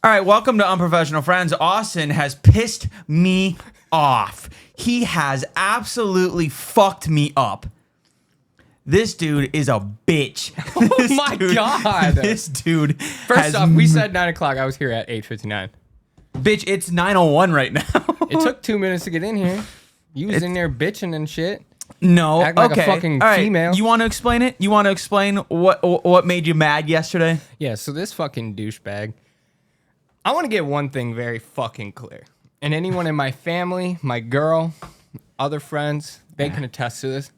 All right, welcome to Unprofessional Friends. Austin has pissed me off. He has absolutely fucked me up. This dude is a bitch. Oh my God. This dude. First off, we said 9 o'clock. I was here at 8:59. Bitch, it's 9:01 right now. It took 2 minutes to get in here. You was in there bitching and shit. No, Acting like a okay. fucking All right. female. You want to explain it? You want to explain what made you mad yesterday? Yeah, so this fucking douchebag. I want to get one thing very fucking clear. And anyone in my family, my girl, other friends, they can attest to this.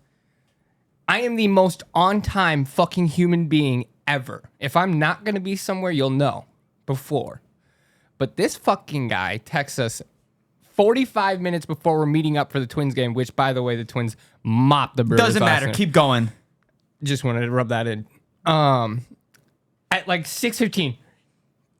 I am the most on-time fucking human being ever. If I'm not going to be somewhere, you'll know before. But this fucking guy texts us 45 minutes before we're meeting up for the Twins game, which, by the way, the Twins mopped the Brewers. Doesn't matter. Keep going. Just wanted to rub that in. At like 6:15.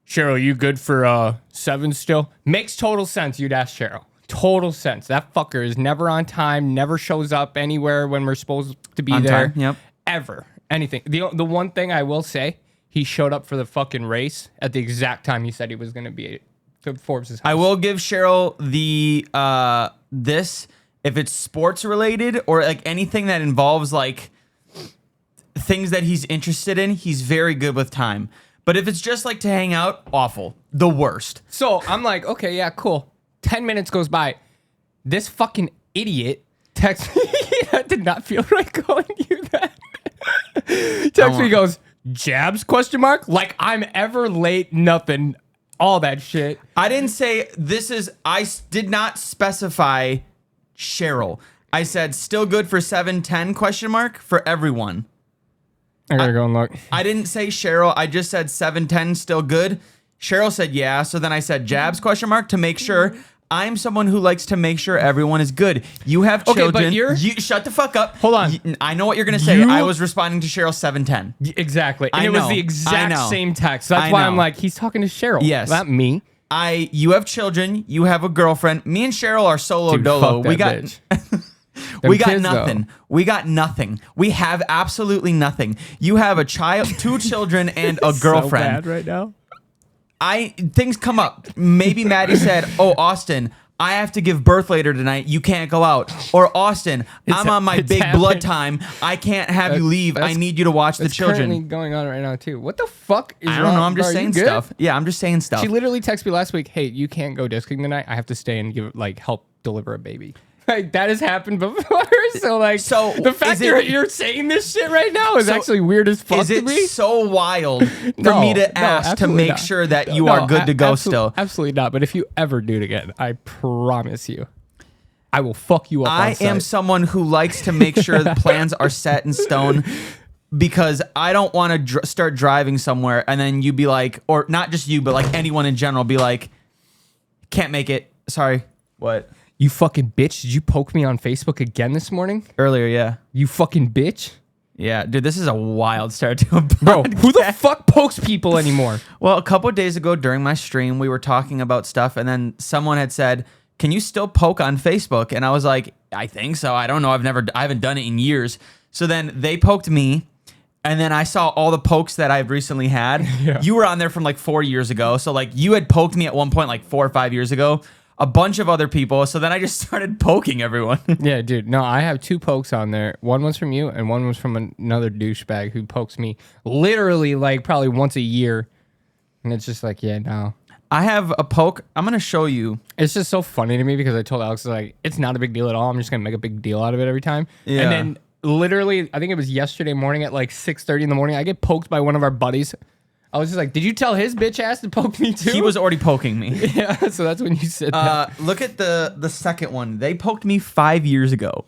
Cheryl, you good for 7 still? Makes total sense. You'd ask Cheryl. Total sense. That fucker is never on time, never shows up anywhere when we're supposed to be On there. time, yep. Ever. Anything. The one thing I will say, he showed up for the fucking race at the exact time he said he was going to be to Forbes' house. I will give Cheryl the this if it's sports related or like anything that involves like things that he's interested in, he's very good with time. But if it's just like to hang out, awful. The worst. So I'm like, okay, yeah, cool. 10 minutes goes by. This fucking idiot texts me. That did not feel right calling you that. Text me, goes, jabs, question mark? Like I'm ever late, nothing, all that shit. I didn't say this is, did not specify Cheryl. I said still good for 7:10 question mark for everyone. I gotta go and look. I didn't say Cheryl. I just said 7:10 still good. Cheryl said yeah. So then I said jabs question mark to make sure. I'm someone who likes to make sure everyone is good. You have children. Okay, but you shut the fuck up. Hold on. I know what you're gonna say. I was responding to Cheryl 7:10. Exactly. And I it was know. the I exact know. same text. That's I why know. I'm like, he's talking to Cheryl. Yes. Not me. You have children. You have a girlfriend. Me and Cheryl are solo Dude, dolo. fuck that bitch. We got kids, nothing. though. We got nothing. We have absolutely nothing. You have a child, 2 children, and a girlfriend. So bad right now. Things come up. Maybe Maddie said, "Oh, Austin, I have to give birth later tonight. You can't go out." Or Austin, I'm on my it's big happening. blood time. I can't have you leave. I that's- need you to watch the It's currently children. going on right now too. What the fuck is I don't wrong? know. I'm just Bro, are you saying good? stuff. Yeah, I'm just saying stuff. She literally texted me last week, "Hey, you can't go discing tonight. I have to stay and give help deliver a baby." Like that has happened before. So the fact you're saying this shit right now is actually weird as fuck Is to it me. so wild for No, me to no, ask to absolutely make not. sure that you No, are good to go absolutely, still? Absolutely not. But if you ever do it again, I promise you, I will fuck you up. I on site. am someone who likes to make sure the plans are set in stone because I don't want to start driving somewhere and then you be like, or not just you, but like anyone in general be like, can't make it. Sorry. What? You fucking bitch. Did you poke me on Facebook again this morning? Earlier, yeah. You fucking bitch. Yeah, dude, this is a wild start to a Bro, podcast. who the fuck pokes people anymore? Well, a couple of days ago during my stream, we were talking about stuff, and then someone had said, "Can you still poke on Facebook?" And I was like, "I think so. I don't know. I haven't done it in years." So then they poked me, and then I saw all the pokes that I've recently had. Yeah. You were on there from like 4 years ago, so like you had poked me at one point like 4 or 5 years ago. A bunch of other people. So then I just started poking everyone. Yeah, dude. No, I have 2 pokes on there. One was from you, and one was from another douchebag who pokes me literally like probably once a year. And it's just like, yeah, no. I have a poke. I'm gonna show you. It's just so funny to me because I told Alex like it's not a big deal at all. I'm just gonna make a big deal out of it every time. Yeah. And then literally, I think it was yesterday morning at like 6:30 in the morning. I get poked by one of our buddies. I was just like, "Did you tell his bitch ass to poke me too?" He was already poking me. Yeah. So that's when you said that. Look at the second one. They poked me 5 years ago.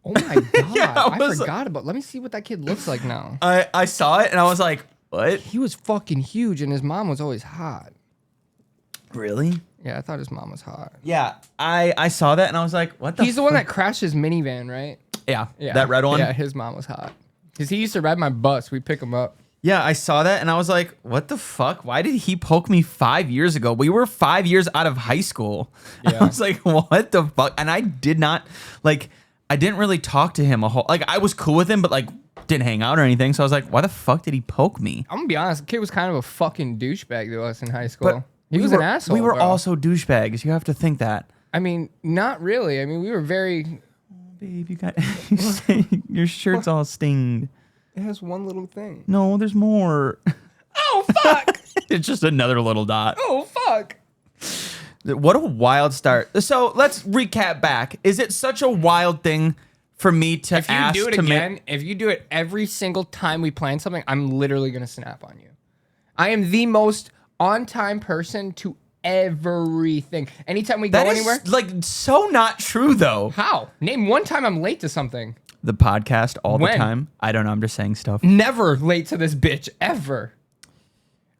Oh my god! Yeah, I I was- forgot about. Let me see what that kid looks like now. I saw it and I was like, what? He was fucking huge, and his mom was always hot. Really? Yeah, I thought his mom was hot. Yeah. I saw that and I was like, what the He's the one that crashed his minivan, right? Yeah. Yeah. That red one? Yeah, his mom was hot. Because he used to ride my bus. We pick him up. Yeah, I saw that and I was like, what the fuck? Why did he poke me 5 years ago? We were 5 years out of high school. Yeah. I was like, what the fuck? And I did not, like, I didn't really talk to him a whole, like, I was cool with him, but like, didn't hang out or anything. So I was like, why the fuck did he poke me? I'm gonna be honest, the kid was kind of a fucking douchebag to us in high school. He was an asshole. We were bro. also douchebags. You have to think that. I mean, not really. I mean, we were very. Babe, you got your shirt's all stained. It has one little thing. No, there's more. Oh fuck! It's just another little dot. Oh fuck! What a wild start. So let's recap back. Is it such a wild thing for me to If you ask do it to again, if you do it every single time we plan something, I'm literally gonna snap on you. I am the most on-time person to everything. Anytime we go That is anywhere. like so not true though. How? Name one time I'm late to something. The podcast all When? the time. I don't know. I'm just saying stuff. Never late to this bitch, ever.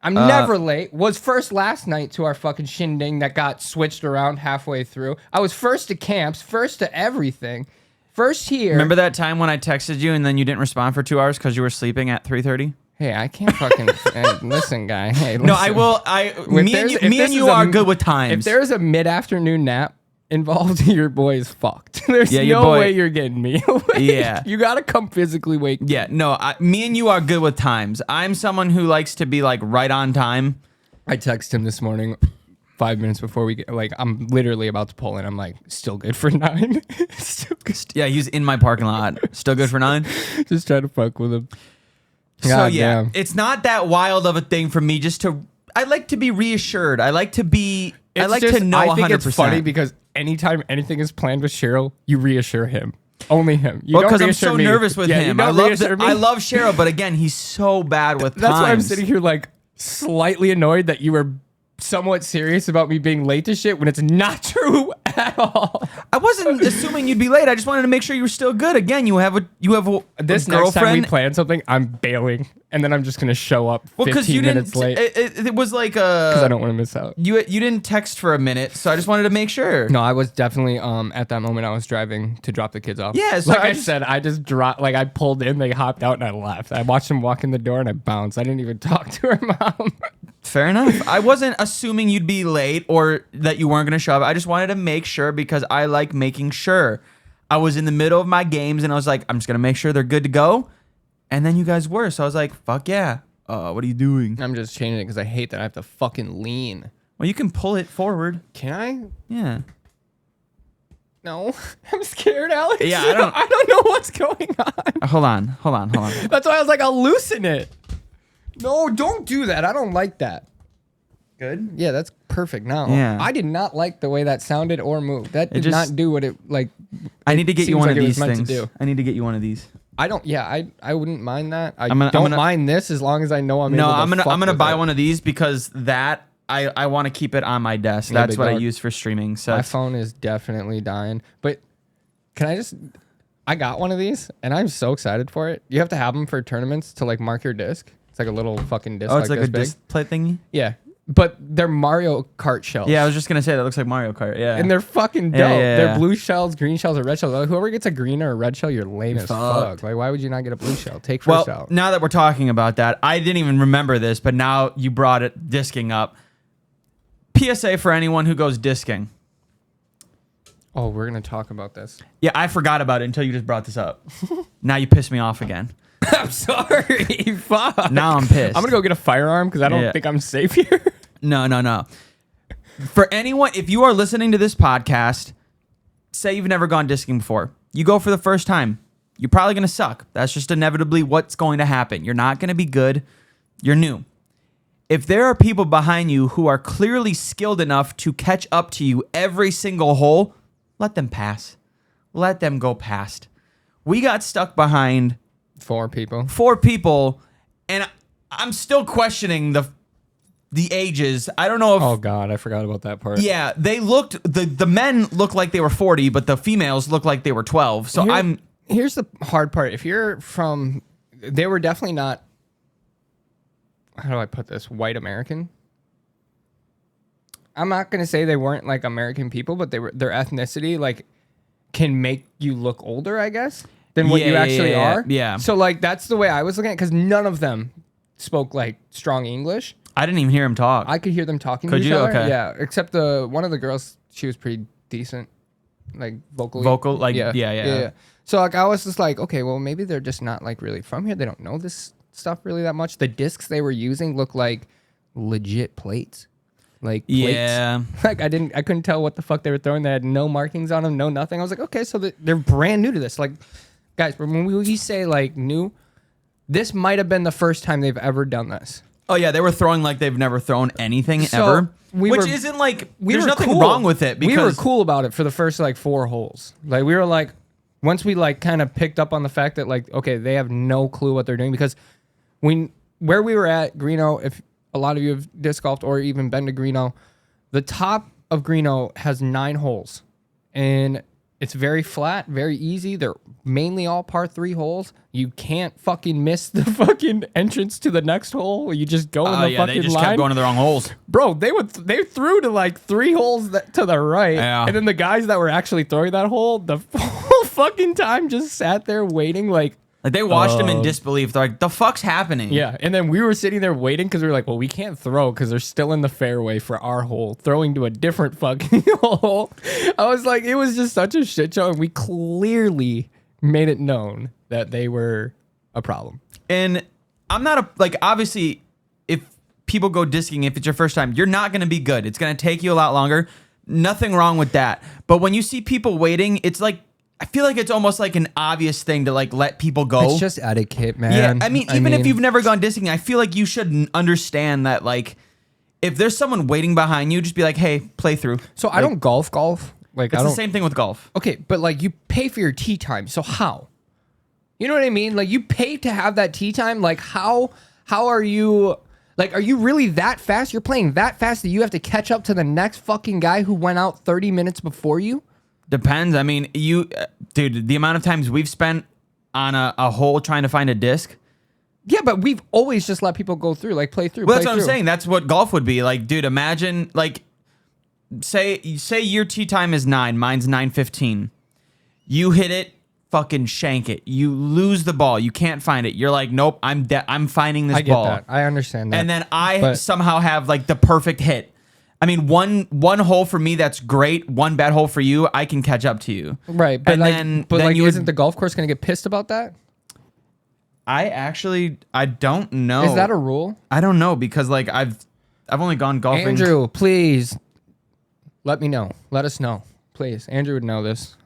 I'm never late. Was first last night to our fucking shindig that got switched around halfway through. I was first to camps, first to everything. First here. Remember that time when I texted you and then you didn't respond for 2 hours because you were sleeping at 3:30? Hey, I can't fucking listen, guy. Hey, listen. No, I will. Me and you are good with times. If there's a mid-afternoon nap involved, your boy is fucked. There's your no boy- way you're getting me. Yeah. You gotta come physically wake me. Yeah, no, me and you are good with times. I'm someone who likes to be like right on time. I texted him this morning 5 minutes before we get, like, I'm literally about to pull in. I'm like, still good for 9. Still good. Yeah, he's in my parking lot. Still good for 9? Just try to fuck with him. So God yeah, damn. it's not that wild of a thing for me. I like to be reassured. I like to know I think 100%. it's funny because anytime anything is planned with Cheryl, you reassure him. Only him. You don't because I'm reassure so me. nervous with Yeah, you him. don't I love reassure me. I love Cheryl, but again, he's so bad with That's why I'm times. sitting here like slightly annoyed that you were somewhat serious about me being late to shit when it's not true at all. I wasn't assuming you'd be late. I just wanted to make sure you were still good. Again, you have a This next time we girlfriend. plan something, I'm bailing, and then I'm just gonna show up 15 minutes late It was like because I don't want to miss out. you didn't text for a minute, so I just wanted to make sure. No, I was definitely at that moment I was driving to drop the kids off. Yeah, so like I I just- said, I just dropped. Like I pulled in, they hopped out, and I left. I watched them walk in the door, and I bounced. I didn't even talk to her mom. Fair enough. I wasn't assuming you'd be late or that you weren't going to show up. I just wanted to make sure because I like making sure. I was in the middle of my games and I was like, I'm just going to make sure they're good to go. And then you guys were. So I was like, fuck yeah. What are you doing? I'm just changing it because I hate that I have to fucking lean. Well, you can pull it forward. Can I? Yeah. No, I'm scared, Alex. Yeah, I don't- I don't know what's going on. Hold on. That's why I was like, I'll loosen it. No, don't do that. I don't like that. Good. Yeah, that's perfect now. Yeah. I did not like the way that sounded or moved. That did just- not do what it like. I need to get you seems one like of it was these meant to things. do. I need to get you one of these. I don't. Yeah, I wouldn't mind that. I I'm don't gonna- mind this as long as I know I'm. No, able to I'm fuck gonna with buy it. one of these because that I want to keep it on my desk. Yeah, That's big what I dog. use for streaming. So My it's- phone is definitely dying. But can I just? I got one of these and I'm so excited for it. You have to have them for tournaments to like mark your disc. It's like a little fucking disc. oh, it's like this a big. display thingy. Yeah, but they're Mario Kart shells. Yeah, I was just gonna say that looks like Mario Kart. Yeah, And they're fucking dope. Yeah, yeah, They're yeah. blue shells, green shells, or red shells. Like, whoever gets a green or a red shell, you're lame as fucked. fuck. Like, why would you not get a blue shell? Take first well, out. now that we're talking about that, I didn't even remember this, but now you brought it disking up. PSA for anyone who goes disking. Oh, we're gonna talk about this. Yeah, I forgot about it until you just brought this up. Now you pissed me off again. I'm sorry. Fuck. Now I'm pissed. I'm gonna go get a firearm because I don't Yeah. think I'm safe here. No. For anyone, if you are listening to this podcast, say you've never gone disking before, you go for the first time. You're probably going to suck. That's just inevitably what's going to happen. You're not going to be good. You're new. If there are people behind you who are clearly skilled enough to catch up to you every single hole, let them pass. Let them go past. We got stuck behind 4 people. 4 people, and I'm still questioning the ages. I don't know if Oh God, I forgot about that part. yeah, they looked the men looked like they were 40, but the females looked like they were 12. So Here's the hard part. If you're from, they were definitely not. How do I put this? White American. I'm not gonna say they weren't like American people, but their ethnicity like can make you look older, I guess, than what you actually are. Yeah. So like that's the way I was looking at it because none of them spoke like strong English. I didn't even hear him talk. I could hear them talking Could to each you? other. Okay. Yeah, except one of the girls, she was pretty decent, like vocally. Vocal, like, yeah. So like I was just like, okay, well maybe they're just not like really from here. They don't know this stuff really that much. The discs they were using look like legit plates. like plates. Yeah. Like I couldn't tell what the fuck they were throwing. They had no markings on them, no nothing. I was like, okay, so they're brand new to this. Like, guys, when we say like new, this might have been the first time they've ever done this. Oh yeah, they were throwing like they've never thrown anything So, ever, we which were- isn't like We there's were nothing cool. wrong with it because we were cool about it for the first like 4 holes. Like we were like, once we like kind of picked up on the fact that like, okay, they have no clue what they're doing because where we were at Greeno, if a lot of you have disc golfed or even been to Greeno, the top of Greeno has 9 holes and it's very flat, very easy. They're mainly all par 3 holes. You can't fucking miss the fucking entrance to the next hole. You just go in the yeah, fucking they just line. kept going to the wrong holes. Bro, they threw to like 3 holes to the right, Yeah. and then the guys that were actually throwing that hole, the whole fucking time just sat there waiting, like Like they watched him in disbelief. They're like, "The fuck's happening?" yeah. And then we were sitting there waiting because we were like, well, we can't throw because they're still in the fairway for our hole, throwing to a different fucking hole. I was like, it was just such a shit show, and we clearly made it known that they were a problem. And I'm not obviously if people go disking, if it's your first time, you're not going to be good. It's going to take you a lot longer. Nothing wrong with that. But when you see people waiting, it's like, I feel like it's almost like an obvious thing to like let people go. It's just etiquette, man. Yeah, I mean, even if you've never gone disking, I feel like you should understand that like if there's someone waiting behind you, just be like, "Hey, play through." So I don't golf. Like It's I the don't. same thing with golf. Okay, but like you pay for your tee time. So how? You know what I mean? Like you pay to have that tee time. Like how are you? Like, are you really that fast? You're playing that fast that you have to catch up to the next fucking guy who went out 30 minutes before you? Depends. I mean, dude, the amount of times we've spent on a hole trying to find a disc. Yeah, but we've always just let people go through, like play through. Well, play that's what I'm through. saying. That's what golf would be like, dude. Imagine like, say your tee time is 9, mine's 9:15. You hit it, fucking shank it. You lose the ball. You can't find it. You're like, nope, I'm finding this I get ball. that. I understand that. And then I But- somehow have like the perfect hit. I mean, one hole for me that's great. One bad hole for you, I can catch up to you. right, but and like, then isn't the golf course going to get pissed about that? I don't know. Is that a rule? I don't know because like I've only gone golfing. Andrew, please let me know. Let us know, please. Andrew would know this.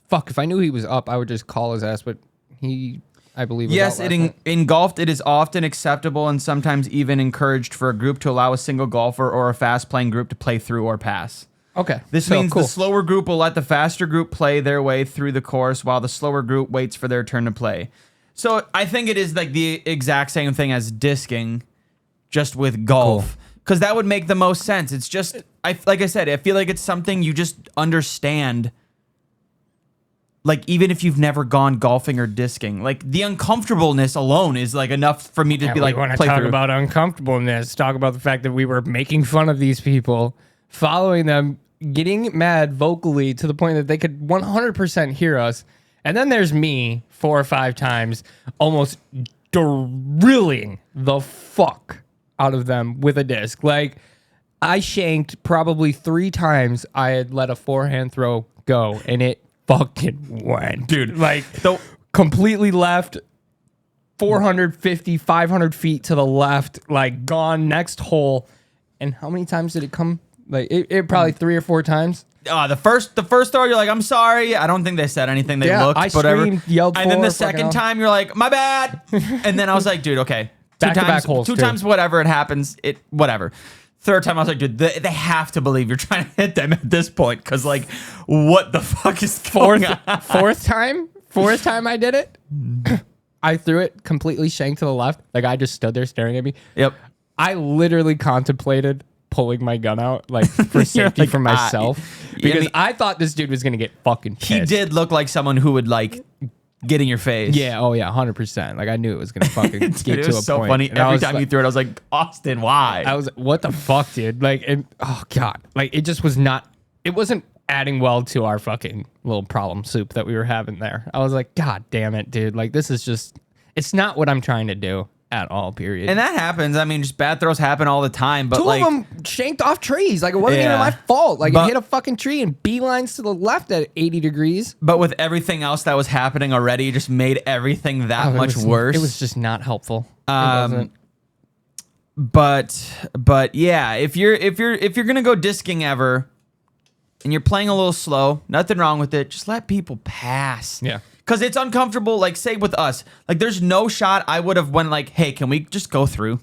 Fuck, if I knew he was up, I would just call his ass. But he, I believe, was Yes, out last night. in golf, it is often acceptable and sometimes even encouraged for a group to allow a single golfer or a fast-playing group to play through or pass. Okay, This so, means cool. the slower group will let the faster group play their way through the course while the slower group waits for their turn to play. So I think it is like the exact same thing as disking, just with golf. Because that would make the most sense. It's just, like I said, I feel like it's something you just understand. Like, even if you've never gone golfing or disking, like the uncomfortableness alone is like enough for me to be like, want to play talk through. about uncomfortableness. Talk about the fact that we were making fun of these people, following them, getting mad vocally to the point that they could 100% hear us. And then there's me 4 or 5 times almost drilling the fuck out of them with a disc. Like, I shanked probably 3 times. I had let a forehand throw go, and it fucking went. Dude, Like, the- completely left, 450, 500 feet to the left, like gone next hole. And how many times did it come? Like, it probably 3 or 4 times. The first throw, you're like, I'm sorry. I don't think they said anything. They Yeah, looked, I whatever. screamed, yelled and then the for, fucking second hell. time, you're like, my bad. And then I was like, dude, okay. Back-to-back holes, two too. times, whatever it happens, whatever. Third time, I was like, dude, they have to believe you're trying to hit them at this point, because like, what the fuck is going on? Fourth time I did it, I threw it completely shanked to the left. The guy just stood there staring at me. Yep. I literally contemplated pulling my gun out, like, for safety like, for myself, because mean- I thought this dude was gonna get fucking pissed. He did look like someone who would like get in your face. Yeah. Oh yeah. 100%. Like, I knew it was gonna fucking Dude, get it to was a so point. funny. And I Every was time like- you threw it, I was like, Austin, why? I was, what the fuck, dude? Like, and oh god, like it just was not. It wasn't adding well to our fucking little problem soup that we were having there. I was like, god damn it, dude. Like, this is just. It's not what I'm trying to do at all. Period. and that happens. I mean, just bad throws happen all the time. But 2 like, of them shanked off trees. Like, it wasn't Yeah. even my fault. Like, But- it hit a fucking tree and beelines to the left at 80 degrees. But with everything else that was happening already, it just made everything that Oh, much worse. It was just not helpful. It Um, wasn't. but yeah, if you're gonna go disking ever, and you're playing a little slow, nothing wrong with it. Just let people pass. Yeah. Because it's uncomfortable. Like, say with us, like, there's no shot I would have went like, hey, can we just go through?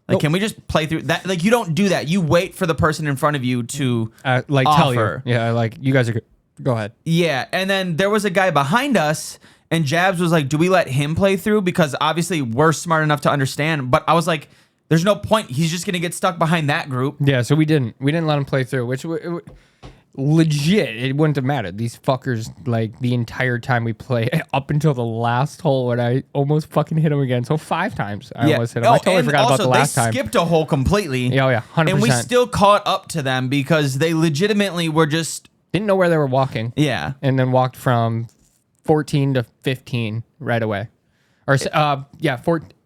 Like, can we just play through that? Like, you don't do that. You wait for the person in front of you to like offer. tell you. Yeah, like you guys are good. Go ahead. Yeah, and then there was a guy behind us, and Jabs was like, do we let him play through? Because obviously we're smart enough to understand. But I was like, there's no point. He's just going to get stuck behind that group. Yeah, so we didn't let him play through, which legit, it wouldn't have mattered. These fuckers, like, the entire time we play, up until the last hole when I almost fucking hit him again. So 5 times I almost hit him. I totally forgot about the last time. They skipped a hole completely. Yeah, 100%. And we still caught up to them because they legitimately were just... Didn't know where they were walking. Yeah. And then walked from 14 to 15 right away. Or,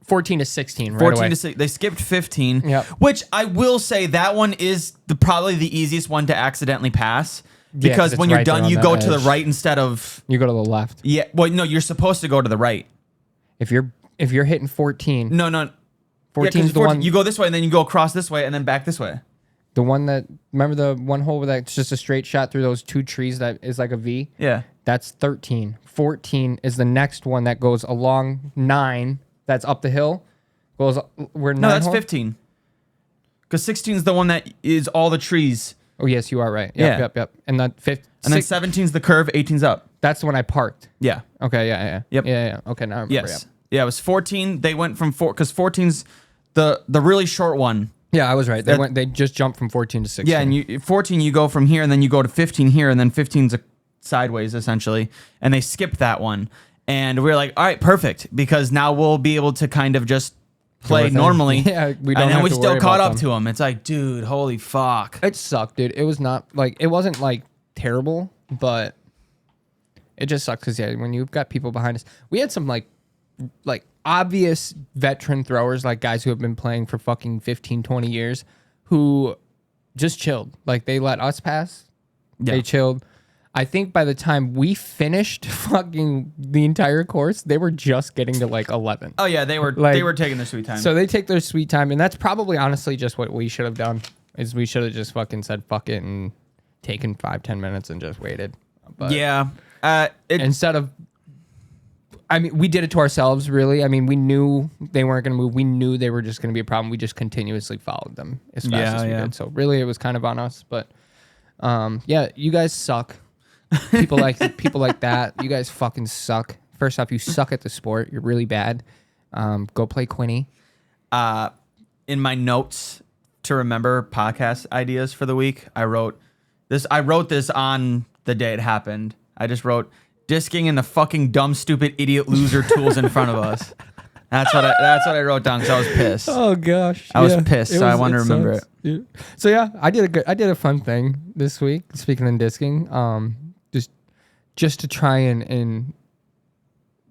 14 to 16 right 14 away. to 6. They skipped 15. Yep. Which I will say that one is probably the easiest one to accidentally pass. Because 'cause when it's you're right there done, on you the go to the edge. right instead of... You go to the left. Yeah. Well, no, you're supposed to go to the right. If you're hitting 14, No. 14 is the one. You go this way, and then you go across this way, and then back this way. The one that, remember the one hole where that's just a straight shot through those 2 trees that is like a V? Yeah. That's 13. 14 is the next one that goes along 9. That's up the hill. Where 9 No, that's hole? 15. Because 16 is the one that is all the trees. Oh, yes, you are right. Yep. And then And then 17's the curve, 18's up. that's the one I parked. Yeah. Okay, yeah. Yep. Yeah. Okay, now I remember. Yes. Yeah, it was 14. They went from 4, because 14's the really short one. Yeah, I was right. They just jumped from 14 to 16. Yeah, and 14, you go from here, and then you go to 15 here, and then 15's sideways, essentially. And they skipped that one. And we were like, all right, perfect, because now we'll be able to kind of just play normally. Yeah, we don't and then have we to still worry caught about up them. to them. It's like, dude, holy fuck. It sucked, dude. It was not like, it wasn't like terrible, but it just sucks because, yeah, when you've got people behind us, we had some like obvious veteran throwers, like guys who have been playing for fucking 15, 20 years who just chilled. Like, they let us pass. Yeah. They chilled. I think by the time we finished fucking the entire course, they were just getting to like 11. Oh, yeah, they were taking their sweet time. So they take their sweet time, and that's probably honestly just what we should have done. Is we should have just fucking said fuck it and taken 5-10 minutes and just waited. But yeah. instead of, I mean, we did it to ourselves, really. I mean, we knew they weren't going to move. We knew they were just going to be a problem. We just continuously followed them as fast as we did. So really, it was kind of on us. But yeah, you guys suck. People like that. You guys fucking suck. First off, you suck at the sport. You're really bad. Go play Quinny. In my notes to remember podcast ideas for the week, I wrote this on the day it happened. I just wrote disking and the fucking dumb, stupid, idiot, loser tools in front of us. That's what I wrote down because I was pissed. Oh gosh, I was pissed, so I want to remember it. Yeah. So yeah, I did a fun thing this week. Speaking of disking, just to try and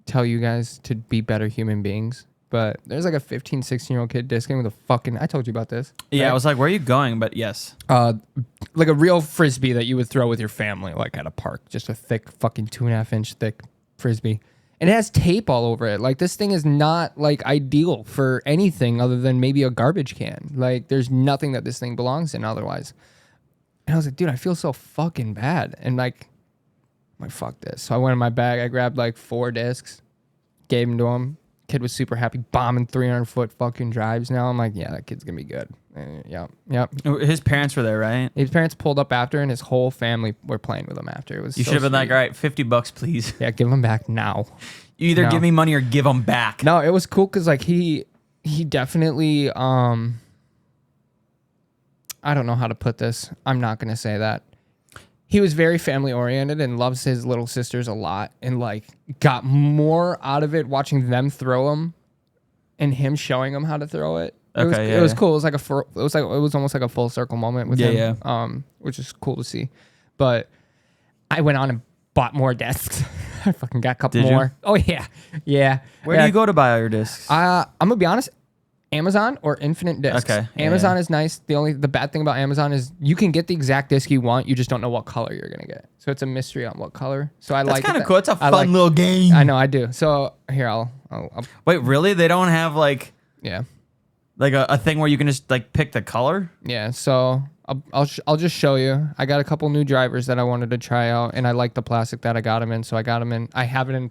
tell you guys to be better human beings. But there's like a 15, 16-year-old kid disking with a fucking, I told you about this. Yeah, right? I was like, where are you going? But yes. Like a real frisbee that you would throw with your family, like at a park. Just a thick fucking 2.5-inch thick frisbee. And it has tape all over it. Like, this thing is not like ideal for anything other than maybe a garbage can. Like, there's nothing that this thing belongs in otherwise. And I was like, dude, I feel so fucking bad. And like fuck this. So I went in my bag. I grabbed like 4 discs, gave them to him. Kid was super happy, bombing 300-foot fucking drives now. I'm like, yeah, that kid's gonna be good. Yep. His parents were there, right? His parents pulled up after, and his whole family were playing with him after. It was. You should have been like, all right, $50, please. Yeah, give them back now. You either give me money or give them back. No, it was cool because like he definitely I don't know how to put this. I'm not gonna say that. He was very family oriented and loves his little sisters a lot, and like got more out of it watching them throw him, and him showing them how to throw it. It was cool. It was almost like a full circle moment with him. Which is cool to see. But I went on and bought more discs. I fucking got a couple more. Oh yeah. Where do you go to buy all your discs? I'm gonna be honest. Amazon or Infinite Discs. Okay. Amazon is nice. The bad thing about Amazon is you can get the exact disc you want. You just don't know what color you're gonna get. So it's a mystery on what color. So I like. That's kind of cool. It's a fun little game. I know. I do. So here I'll Wait, really? They don't have like. Yeah. Like a thing where you can just like pick the color? Yeah, so I'll just show you. I got a couple new drivers that I wanted to try out, and I like the plastic that I got them in, so I got them in. I have it in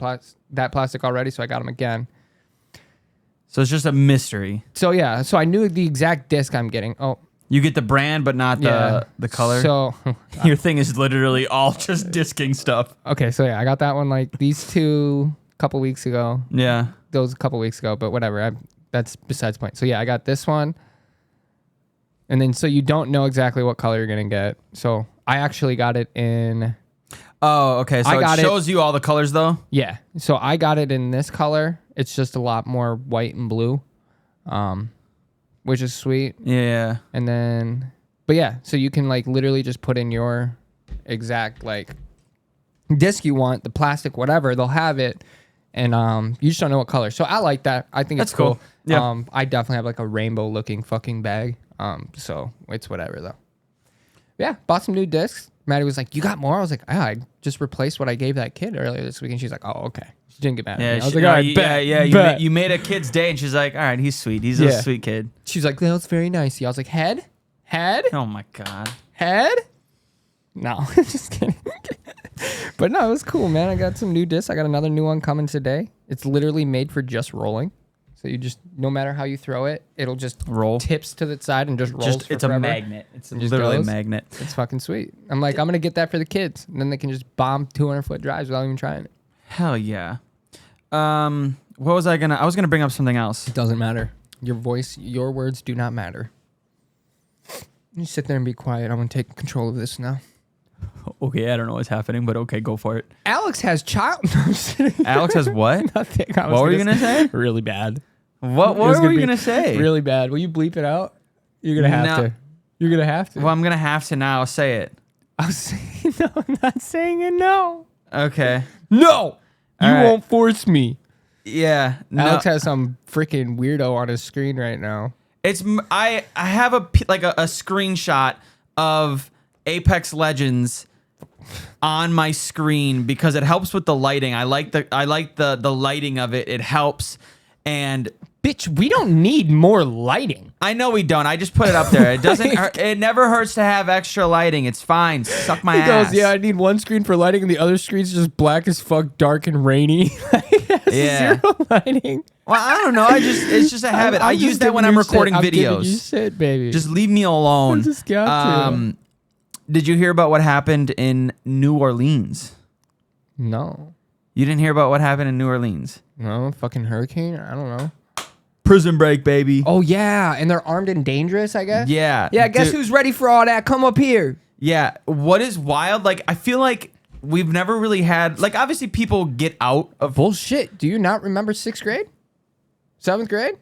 that plastic already, so I got them again. So it's just a mystery. So yeah, so I knew the exact disc I'm getting. Oh, You get the brand, but not the color. So Your thing is literally all just disking stuff. okay, so yeah, I got that one like these two a couple weeks ago. Yeah. Those a couple weeks ago, but whatever. That's besides the point. So yeah, I got this one. And then so you don't know exactly what color you're gonna get. So I actually got it in Oh, okay. So it shows you all the colors though? yeah. So I got it in this color. It's just a lot more white and blue. Which is sweet. Yeah. And then but yeah, so you can like literally just put in your exact like disc you want, the plastic, whatever, they'll have it. And you just don't know what color. So I like that. I think it's That's cool. Yeah. I definitely have like a rainbow looking fucking bag. So it's whatever though. Yeah, bought some new discs. Maddie was like, "You got more?" I was like, "Ah, I just replaced what I gave that kid earlier this week." And she's like, "Oh, okay." She didn't get mad at me. I was like, "All right, bet, bet." You made a kid's day, and she's like, "All right, he's sweet. He's a sweet kid." She's like, "That was very nice." I was like, "Head? Oh my god. Head?" No, just kidding. But no, it was cool, man. I got some new discs. I got another new one coming today. It's literally made for just rolling. So you just, no matter how you throw it, it'll just roll, tips to the side and just rolls. It's forever. a magnet. It's It just literally a goes. magnet. It's fucking sweet. I'm like, I'm gonna get that for the kids, and then they can just bomb 200-foot drives without even trying it. Hell yeah. What was I was gonna bring up something else. It doesn't matter. Your voice, your words do not matter. You sit there and be quiet. I'm gonna take control of this now. Okay, I don't know what's happening, but okay, go for it. Alex has child. No, I'm just kidding. Alex has what? Nothing. What were you gonna say? Really bad. What were you gonna say? Really bad. Will you bleep it out? You're gonna have to. You're gonna have to. Well, I'm gonna have to now. Say it. I was saying no. I'm not saying it. No. Okay. No. You right. won't force me. Yeah. Alex has some freaking weirdo on his screen right now. It's I have a screenshot of Apex Legends on my screen because it helps with the lighting. I like the lighting of it. It helps. And bitch, we don't need more lighting. I know we don't. I just put it up there. It doesn't. It never hurts to have extra lighting. It's fine. Suck my ass. Yeah, I need one screen for lighting, and the other screen's just black as fuck, dark and rainy. Yeah. Zero lighting. Well, I don't know. It's just a habit. I use that when I'm recording videos. You shit, baby. Just leave me alone. I just got to. Did you hear about what happened in New Orleans? No. You didn't hear about what happened in New Orleans? No, fucking hurricane? I don't know. Prison break, baby. Oh, yeah. And they're armed and dangerous, I guess? Yeah. Yeah, guess who's ready for all that? Come up here. Yeah. What is wild? Like, I feel like we've never really had... Like, obviously, people get out of... Bullshit. Do you not remember 6th grade? 7th grade?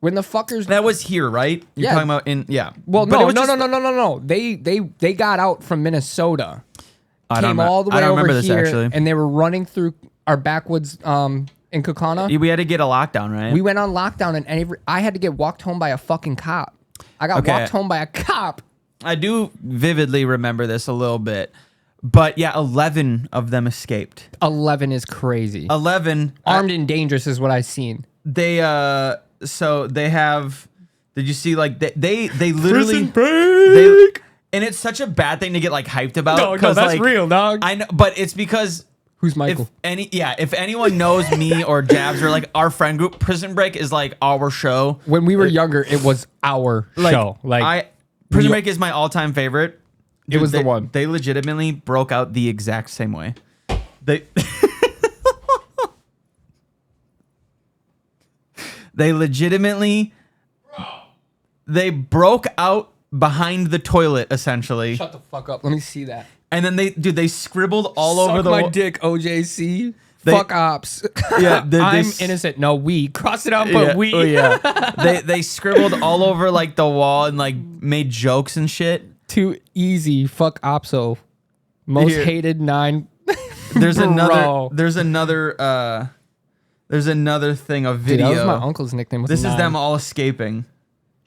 When the fuckers... That was here, right? You're talking about in... Yeah. Well, but no. They got out from Minnesota. Came all the way over this, here, actually. and they were running through our backwoods in Kokana. We had to get a lockdown, right? We went on lockdown, and I had to get walked home by a fucking cop. I got walked home by a cop. I do vividly remember this a little bit. But yeah, 11 of them escaped. 11 is crazy. 11. Armed and dangerous is what I've seen. They, so they have, did you see, like, they literally... Prison break! And it's such a bad thing to get, like, hyped about. No, that's like, real, dog. I know, but it's because... Who's Michael? If anyone knows me or Jabs or like our friend group, Prison Break is like our show. When we were younger, it was our show. Prison Break is my all-time favorite. It was the one. They legitimately broke out the exact same way. They legitimately they broke out behind the toilet essentially. Shut the fuck up. Let me see that. And then they scribbled all over the my dick, OJC. Fuck ops. Yeah, I'm innocent. No, we cross it out, but we. Oh, yeah. they scribbled all over like the wall and like made jokes and shit. Too easy. Fuck opso. Most hated 9. There's another thing of video. Dude, that was my uncle's nickname. This is them all escaping.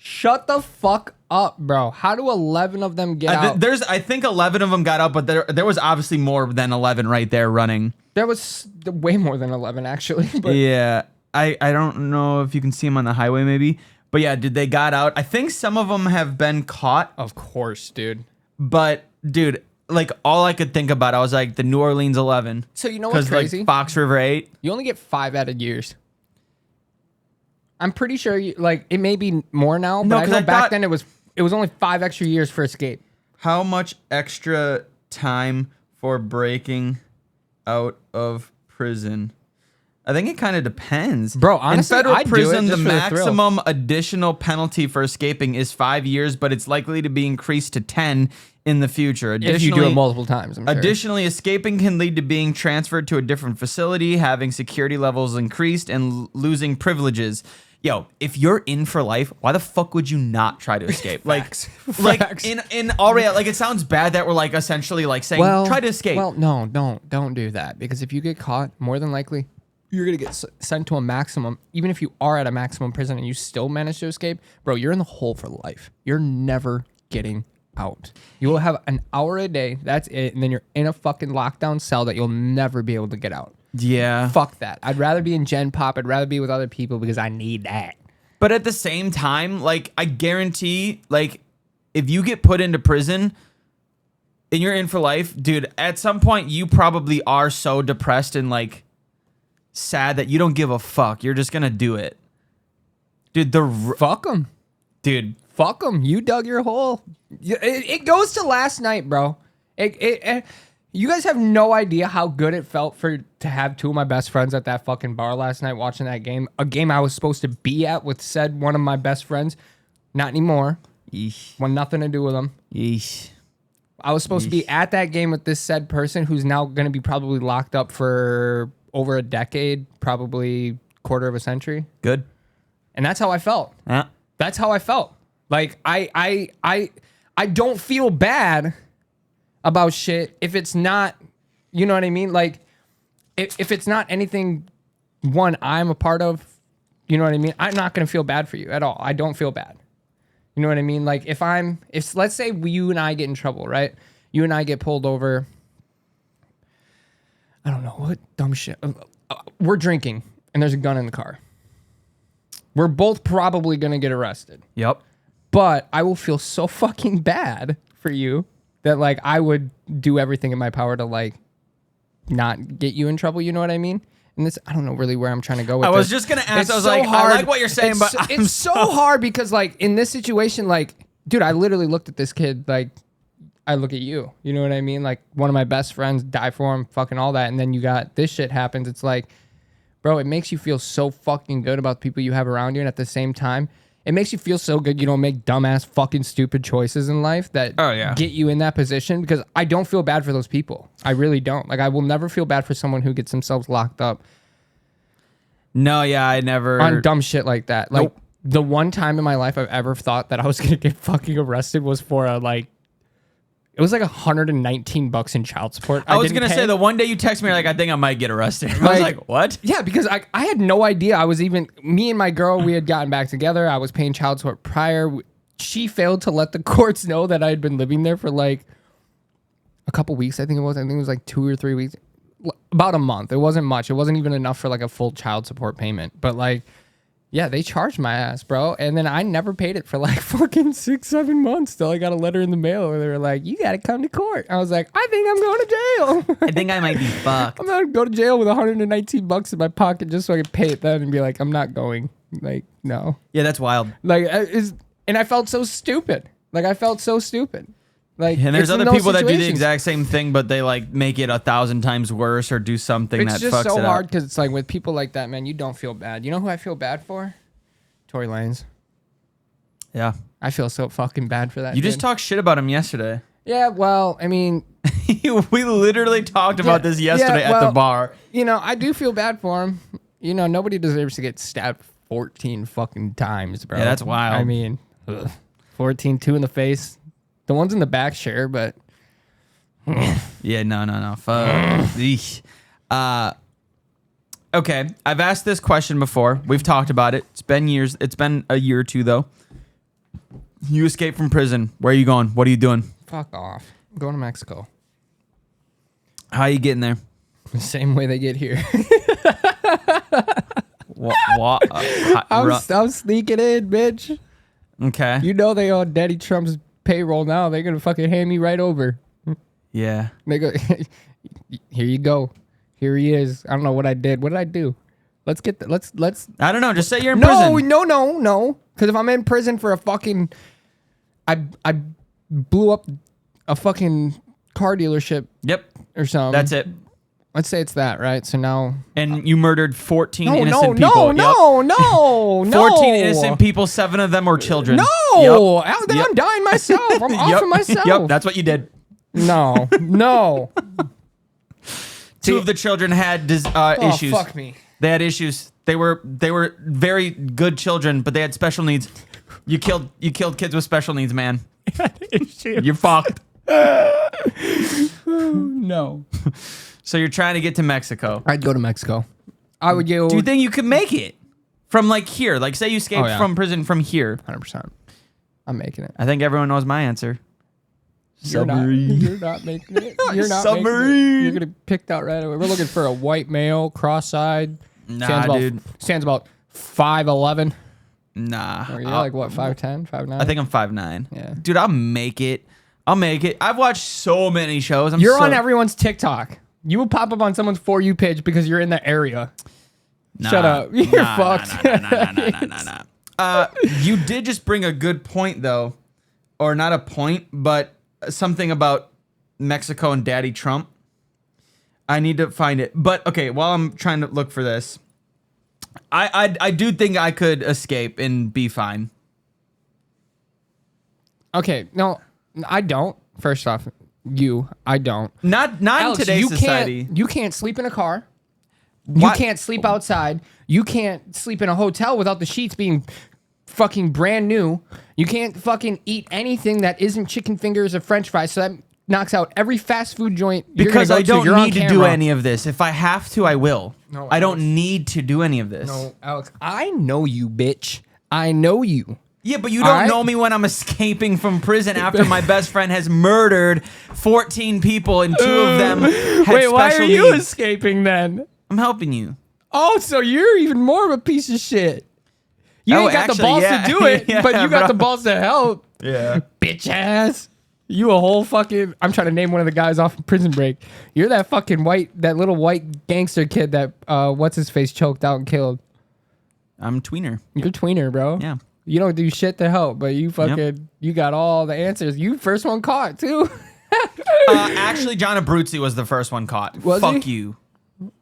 Shut the fuck up, bro. How do 11 of them get out? I think 11 of them got out, but there was obviously more than 11 right there running. There was way more than 11 actually. But yeah, I don't know if you can see them on the highway maybe, But yeah, dude, they got out. I think some of them have been caught. Of course, dude. But dude, like all I could think about, I was like the New Orleans 11. So you know what's crazy? Like Fox River 8. You only get 5 added years. I'm pretty sure it may be more now, but No, I 'cause know I back thought- then it was only 5 extra years for escape. How much extra time for breaking out of prison? I think it kind of depends. Bro, honestly, in federal I'd do it prison, the just for the thrill. maximum additional penalty for escaping is 5 years, but it's likely to be increased to 10 in the future. If you do it multiple times, I'm sure. Additionally, escaping can lead to being transferred to a different facility, having security levels increased, and losing privileges. Yo, if you're in for life, why the fuck would you not try to escape? Facts. Like in all reality, like it sounds bad that we're like essentially like saying try to escape. Well, no, don't do that, because if you get caught, more than likely you're gonna get sent to a maximum. Even if you are at a maximum prison and you still manage to escape, bro, you're in the hole for life. You're never getting out. You will have an hour a day. That's it, and then you're in a fucking lockdown cell that you'll never be able to get out. Yeah. Fuck that. I'd rather be in Gen Pop. I'd rather be with other people because I need that. But at the same time, like I guarantee, like if you get put into prison and you're in for life, dude, at some point you probably are so depressed and like sad that you don't give a fuck. You're just gonna do it, dude. Fuck them, dude. Fuck them. You dug your hole. It goes to last night, bro. You guys have no idea how good it felt to have 2 of my best friends at that fucking bar last night watching that game. A game I was supposed to be at with said one of my best friends. Not anymore. Yeesh. Want nothing to do with them. Yeesh. I was supposed to be at that game with this said person who's now going to be probably locked up for over a decade, probably quarter of a century. Good. And that's how I felt. Yeah. That's how I felt. Like I don't feel bad about shit if it's not, you know what I mean? Like if it's not anything I'm a part of, you know what I mean? I'm not going to feel bad for you at all. I don't feel bad. You know what I mean? Like if let's say you and I get in trouble, right? You and I get pulled over. I don't know what dumb shit. We're drinking and there's a gun in the car. We're both probably going to get arrested. Yep. But I will feel so fucking bad for you that like I would do everything in my power to like not get you in trouble. You know what I mean? And this, I don't know really where I'm trying to go with this. I was just gonna ask. It's I was so like, hard. I like what you're saying, but it's so hard because like in this situation, like, dude, I literally looked at this kid like I look at you. You know what I mean? Like one of my best friends, die for him, fucking all that, and then you got this shit happens. It's like, bro, it makes you feel so fucking good about the people you have around you, and at the same time, it makes you feel so good you don't make dumbass fucking stupid choices in life that get you in that position, because I don't feel bad for those people. I really don't. Like I will never feel bad for someone who gets themselves locked up. No, yeah, I never On dumb shit like that. Like Nope. the one time in my life I've ever thought that I was going to get fucking arrested was for it was like $119 in child support. I was gonna didn't say pay. the one day you text me, you're like, I think I might get arrested. I was like, what? Yeah, because I had no idea. I was me and my girl, we had gotten back together. I was paying child support prior. She failed to let the courts know that I had been living there for like a couple weeks. I think it was like 2 or 3 weeks. About a month. It wasn't much. It wasn't even enough for like a full child support payment. But like, yeah, they charged my ass, bro. And then I never paid it for like fucking 6-7 months till I got a letter in the mail where they were like, you got to come to court. I was like, I think I'm going to jail. I think I might be fucked. I'm going to go to jail with $119 in my pocket just so I can pay it then and be like, I'm not going. Like, no. Yeah, that's wild. Like, and I felt so stupid. Like, I felt so stupid. Like, And there's it's in other those people that do the situations. exact same thing, but they like make it 1,000 times worse or do something It's that just fucks so it hard up. because it's like with people like that, man, you don't feel bad. You know who I feel bad for? Tory Lanez. Yeah. I feel so fucking bad for that. You just kid. talked shit about him yesterday. Yeah, well, I mean, We literally talked about this yesterday at the bar. you know, I do feel bad for him. You know, nobody deserves to get stabbed 14 fucking times, bro. Yeah, that's wild. I mean, 14, 2 in the face. The ones in the back, sure, but Yeah, no. Fuck. Eesh. Okay, I've asked this question before. We've talked about it. It's been years. It's been a year or two, though. You escaped from prison. Where are you going? What are you doing? fuck off. I'm going to Mexico. How are you getting there? The same way they get here. I'm sneaking in, bitch. Okay. You know they on Daddy Trump's payroll now. They're gonna fucking hand me right over. Yeah. They go, here you go. Here he is. I don't know what I did. What did I do? Let's get let's. I don't know. Just say you're in prison. No. Because if I'm in prison for a fucking, I blew up a fucking car dealership. Yep. Or something. That's it. Let's say it's that, right? So now. And you murdered 14 innocent people. No. 14 innocent people. 7 of them were children. No. Then I'm dying myself. I'm offing myself. Yep. That's what you did. No. 2 of the children had issues. Oh, fuck me. They had issues. They were very good children, but they had special needs. You killed kids with special needs, man. You're fucked. No. So you're trying to get to Mexico. I'd go to Mexico. I would go. Do you think you could make it from like here? Like say you escaped from prison from here. 100%. I'm making it. I think everyone knows my answer. You're not making it. You're not submarine. Making it. You're gonna pick that right away. We're looking for a white male, cross-eyed. Nah, dude. Stands about 5'11". Nah. Or you're like what, 5'10", 5'9"? I think I'm 5'9". Yeah. Dude, I'll make it. I've watched so many shows. You're on everyone's TikTok. You will pop up on someone's For You page because you're in the area. Nah, Shut up. You're fucked. Nah. You did just bring a good point, though. Or not a point, but something about Mexico and Daddy Trump. I need to find it. But, okay, while I'm trying to look for this, I do think I could escape and be fine. Okay, no, I don't. First off, I don't. Not Alex, in today's society. You can't sleep in a car. What? You can't sleep outside. You can't sleep in a hotel without the sheets being fucking brand new. You can't fucking eat anything that isn't chicken fingers or french fries. So that knocks out every fast food joint. Because I don't need to do any of this. If I have to, I will. No, I don't need to do any of this. No, Alex, I know you, bitch. I know you. Yeah, but you don't know me when I'm escaping from prison after my best friend has murdered 14 people and 2 of them had Wait, why are you needs. escaping then? I'm helping you. Oh, so you're even more of a piece of shit. You ain't got the balls to do it, but you got the balls to help. Yeah. Bitch ass. You a whole fucking... I'm trying to name one of the guys off of Prison Break. You're that fucking that little white gangster kid that, what's-his-face choked out and killed. I'm tweener. You're tweener, bro. Yeah. You don't do shit to help, but you fucking... You got all the answers. You first one caught, too. Actually, John Abruzzi was the first one caught. Fuck you.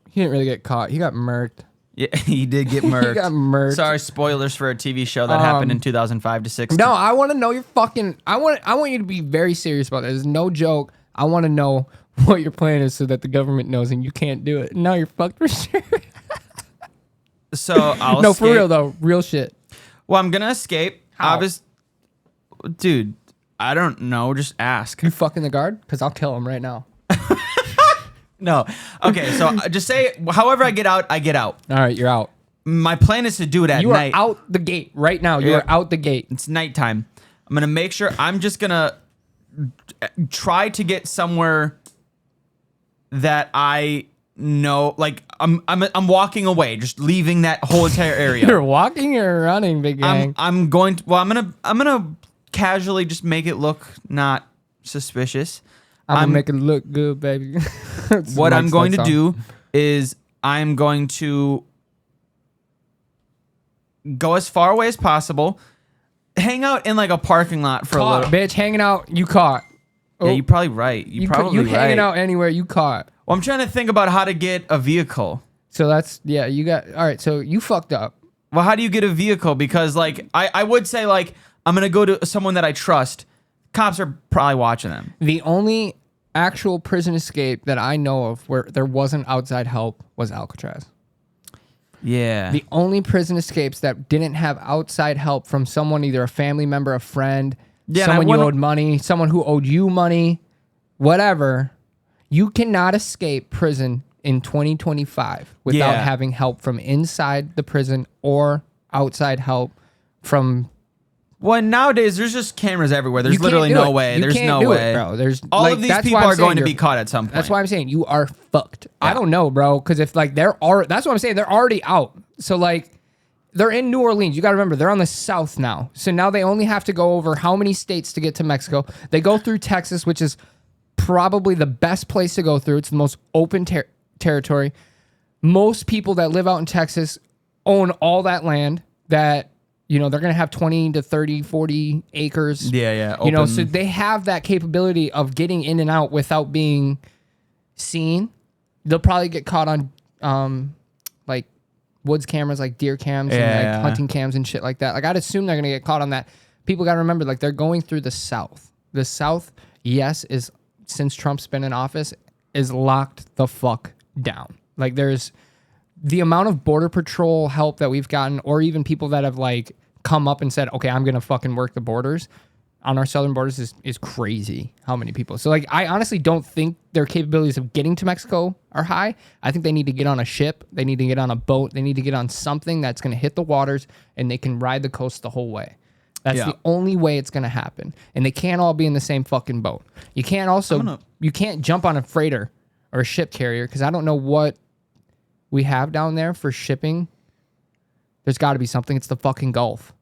He didn't really get caught. He got murked. Yeah, he did get murked. He got murked. Sorry, spoilers for a TV show that happened in 2005 to 6. No, I want to know your fucking... I want you to be very serious about this. It's no joke. I want to know what your plan is so that the government knows and you can't do it. Now you're fucked for sure. So I'll No, escape. for real though. Real shit. Well, I'm gonna escape. How? Dude, I don't know. Just ask. You fucking the guard? Because I'll kill him right now. No. Okay, so just say however I get out, I get out. All right, you're out. My plan is to do it at You are night. out the gate right now. You Yeah. are out the gate. It's nighttime. I'm gonna make sure. I'm just gonna try to get somewhere that I know. Like I'm walking away, just leaving that whole entire area. You're walking or running, big gang? I'm going to. Well, I'm gonna casually just make it look not suspicious. I'm gonna make it look good, baby. What I'm going to do is I'm going to go as far away as possible, hang out in like a parking lot for a little. Bitch, hanging out, you caught. Yeah, you're probably right. You're probably you right. hanging out anywhere, you caught. Well, I'm trying to think about how to get a vehicle. So that's, yeah, you got, all right, so you fucked up. Well, how do you get a vehicle? Because like I would say like I'm gonna go to someone that I trust. Cops are probably watching them. The only actual prison escape that I know of where there wasn't outside help was Alcatraz. Yeah. The only prison escapes that didn't have outside help from someone, either a family member, a friend, someone you owed money, someone who owed you money, whatever. You cannot escape prison in 2025 without having help from inside the prison or outside help from Well, nowadays there's just cameras everywhere. There's You can't literally do no it. way. You There's can't no do way, it, bro. There's all like, of these that's people why I'm are going saying to be caught at some point. That's why I'm saying you are fucked. Yeah. I don't know, bro, because if like that's what I'm saying. They're already out. So like they're in New Orleans. You got to remember they're on the south now. So now they only have to go over how many states to get to Mexico. They go through Texas, which is probably the best place to go through. It's the most open territory. Most people that live out in Texas own all that land that, you know, they're going to have 20 to 30, 40 acres. Yeah. You know, open. so they have that capability of getting in and out without being seen. They'll probably get caught on like woods cameras, like deer cams and like hunting cams and shit like that. Like I'd assume they're going to get caught on that. People got to remember, like they're going through the South. The South, yes, is since Trump's been in office, is locked the fuck down. Like there's the amount of border patrol help that we've gotten, or even people that have like come up and said, okay, I'm going to fucking work the borders on our southern borders is crazy. How many people? So like, I honestly don't think their capabilities of getting to Mexico are high. I think they need to get on a ship. They need to get on a boat. They need to get on something that's going to hit the waters and they can ride the coast the whole way. That's the only way it's going to happen. And they can't all be in the same fucking boat. You can't also, you can't jump on a freighter or a ship carrier because I don't know what we have down there for shipping. There's got to be something. It's the fucking Gulf.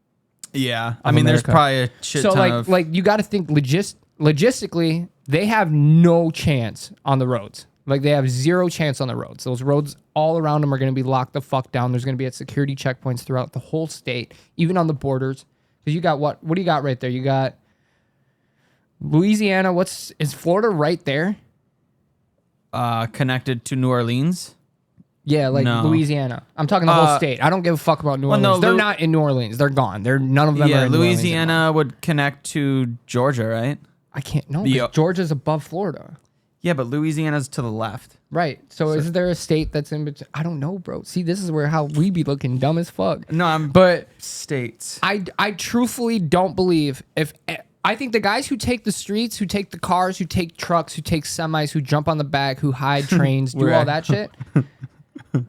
Yeah. I mean, there's probably a shit ton of... like you got to think logistically, they have no chance on the roads. Like they have zero chance on the roads. Those roads all around them are going to be locked the fuck down. There's going to be at security checkpoints throughout the whole state, even on the borders. Because you got what do you got right there? You got Louisiana. Is Florida right there? Connected to New Orleans? Yeah, like No. Louisiana. I'm talking the whole state. I don't give a fuck about New Orleans. no, They're not in New Orleans. They're gone. None of them are in New Orleans Louisiana anymore. would connect to Georgia, right? I can't know. 'Cause Georgia's above Florida. Yeah, but Louisiana's to the left. Right. So is there a state that's in between? I don't know, bro. See, this is where how we be looking dumb as fuck. No, but states. I truthfully don't believe I think the guys who take the streets, who take the cars, who take trucks, who take semis, who jump on the back, who hide trains, do all that shit.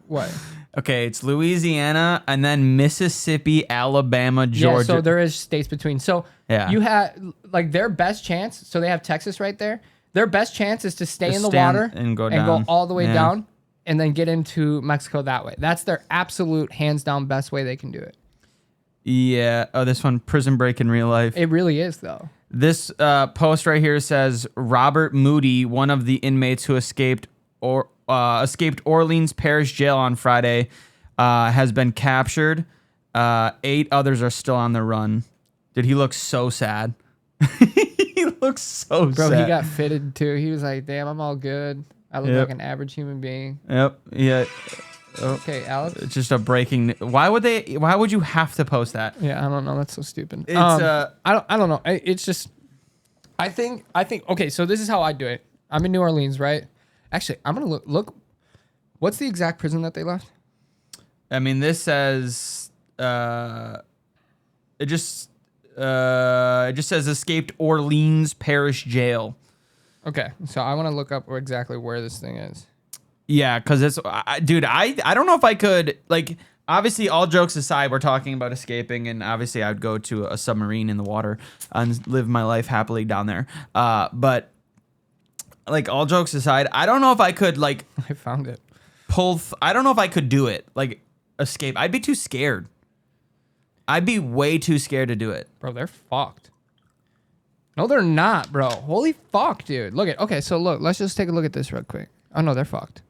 What? Okay, it's Louisiana and then Mississippi, Alabama, Georgia. Yeah, so there is states between. So Yeah. you have like their best chance. So they have Texas right there. Their best chance is to stay in the water and go down. all the way Yeah. down and then get into Mexico that way. That's their absolute hands down best way they can do it. Yeah. Oh, this one, prison break in real life. It really is though. This post right here says Robert Moody, one of the inmates who escaped Orleans Parish Jail on Friday, has been captured. 8 others are still on the run. Dude, he looks so sad. He looks so sad. Bro, he got fitted too. He was like, damn, I'm all good. I look like an average human being. Yep. Yeah. Okay, Alex. It's just a breaking. Why would you have to post that? Yeah, I don't know. That's so stupid. It's I don't know. It's just I think okay, so this is how I do it. I'm in New Orleans, right? Actually, I'm going to look what's the exact prison that they left? I mean, this says it just says escaped Orleans Parish Jail. Okay, so I want to look up exactly where this thing is. Yeah, because it's, dude, I don't know if I could, like, obviously, all jokes aside, we're talking about escaping, and obviously, I would go to a submarine in the water and live my life happily down there. But, like, all jokes aside, I don't know if I could, like, I found it. I don't know if I could do it, like, escape. I'd be too scared. I'd be way too scared to do it. Bro, they're fucked. No, they're not, bro. Holy fuck, dude. Okay, so look, let's just take a look at this real quick. Oh, no, they're fucked.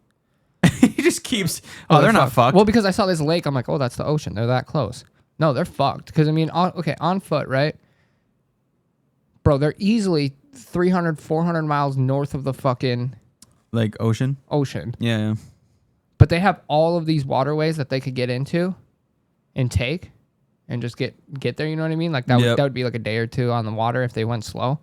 He just keeps. Oh, they're not fucked. Well, because I saw this lake, I'm like, oh, that's the ocean. They're that close. No, they're fucked. Because, I mean, on foot, right? Bro, they're easily 300, 400 miles north of the fucking... Like ocean? Ocean. Yeah. But they have all of these waterways that they could get into and take and just get there, you know what I mean? Like, that would be like a day or two on the water if they went slow.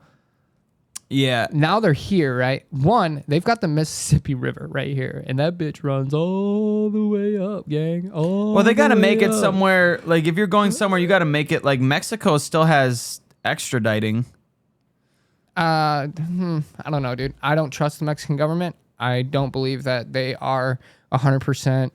Yeah. Now they're here, right? One, they've got the Mississippi River right here, and that bitch runs all the way up, gang. Well, they got to make it somewhere. Like, if you're going somewhere, you got to make it. Like, Mexico still has extraditing. I don't know, dude. I don't trust the Mexican government. I don't believe that they are 100%.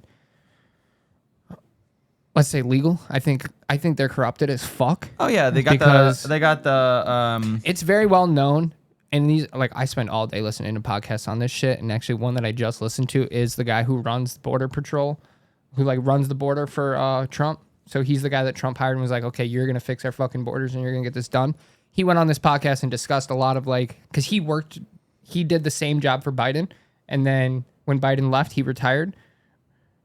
let's say legal. I think they're corrupted as fuck. Oh yeah, they got Because the it's very well known. And these, like, I spend all day listening to podcasts on this shit. And actually, one that I just listened to is the guy who runs the Border Patrol, who like runs the border for Trump. So he's the guy that Trump hired and was like, okay, you're gonna fix our fucking borders and you're gonna get this done. He went on this podcast and discussed a lot of like, because he did the same job for Biden, and then when Biden left, he retired,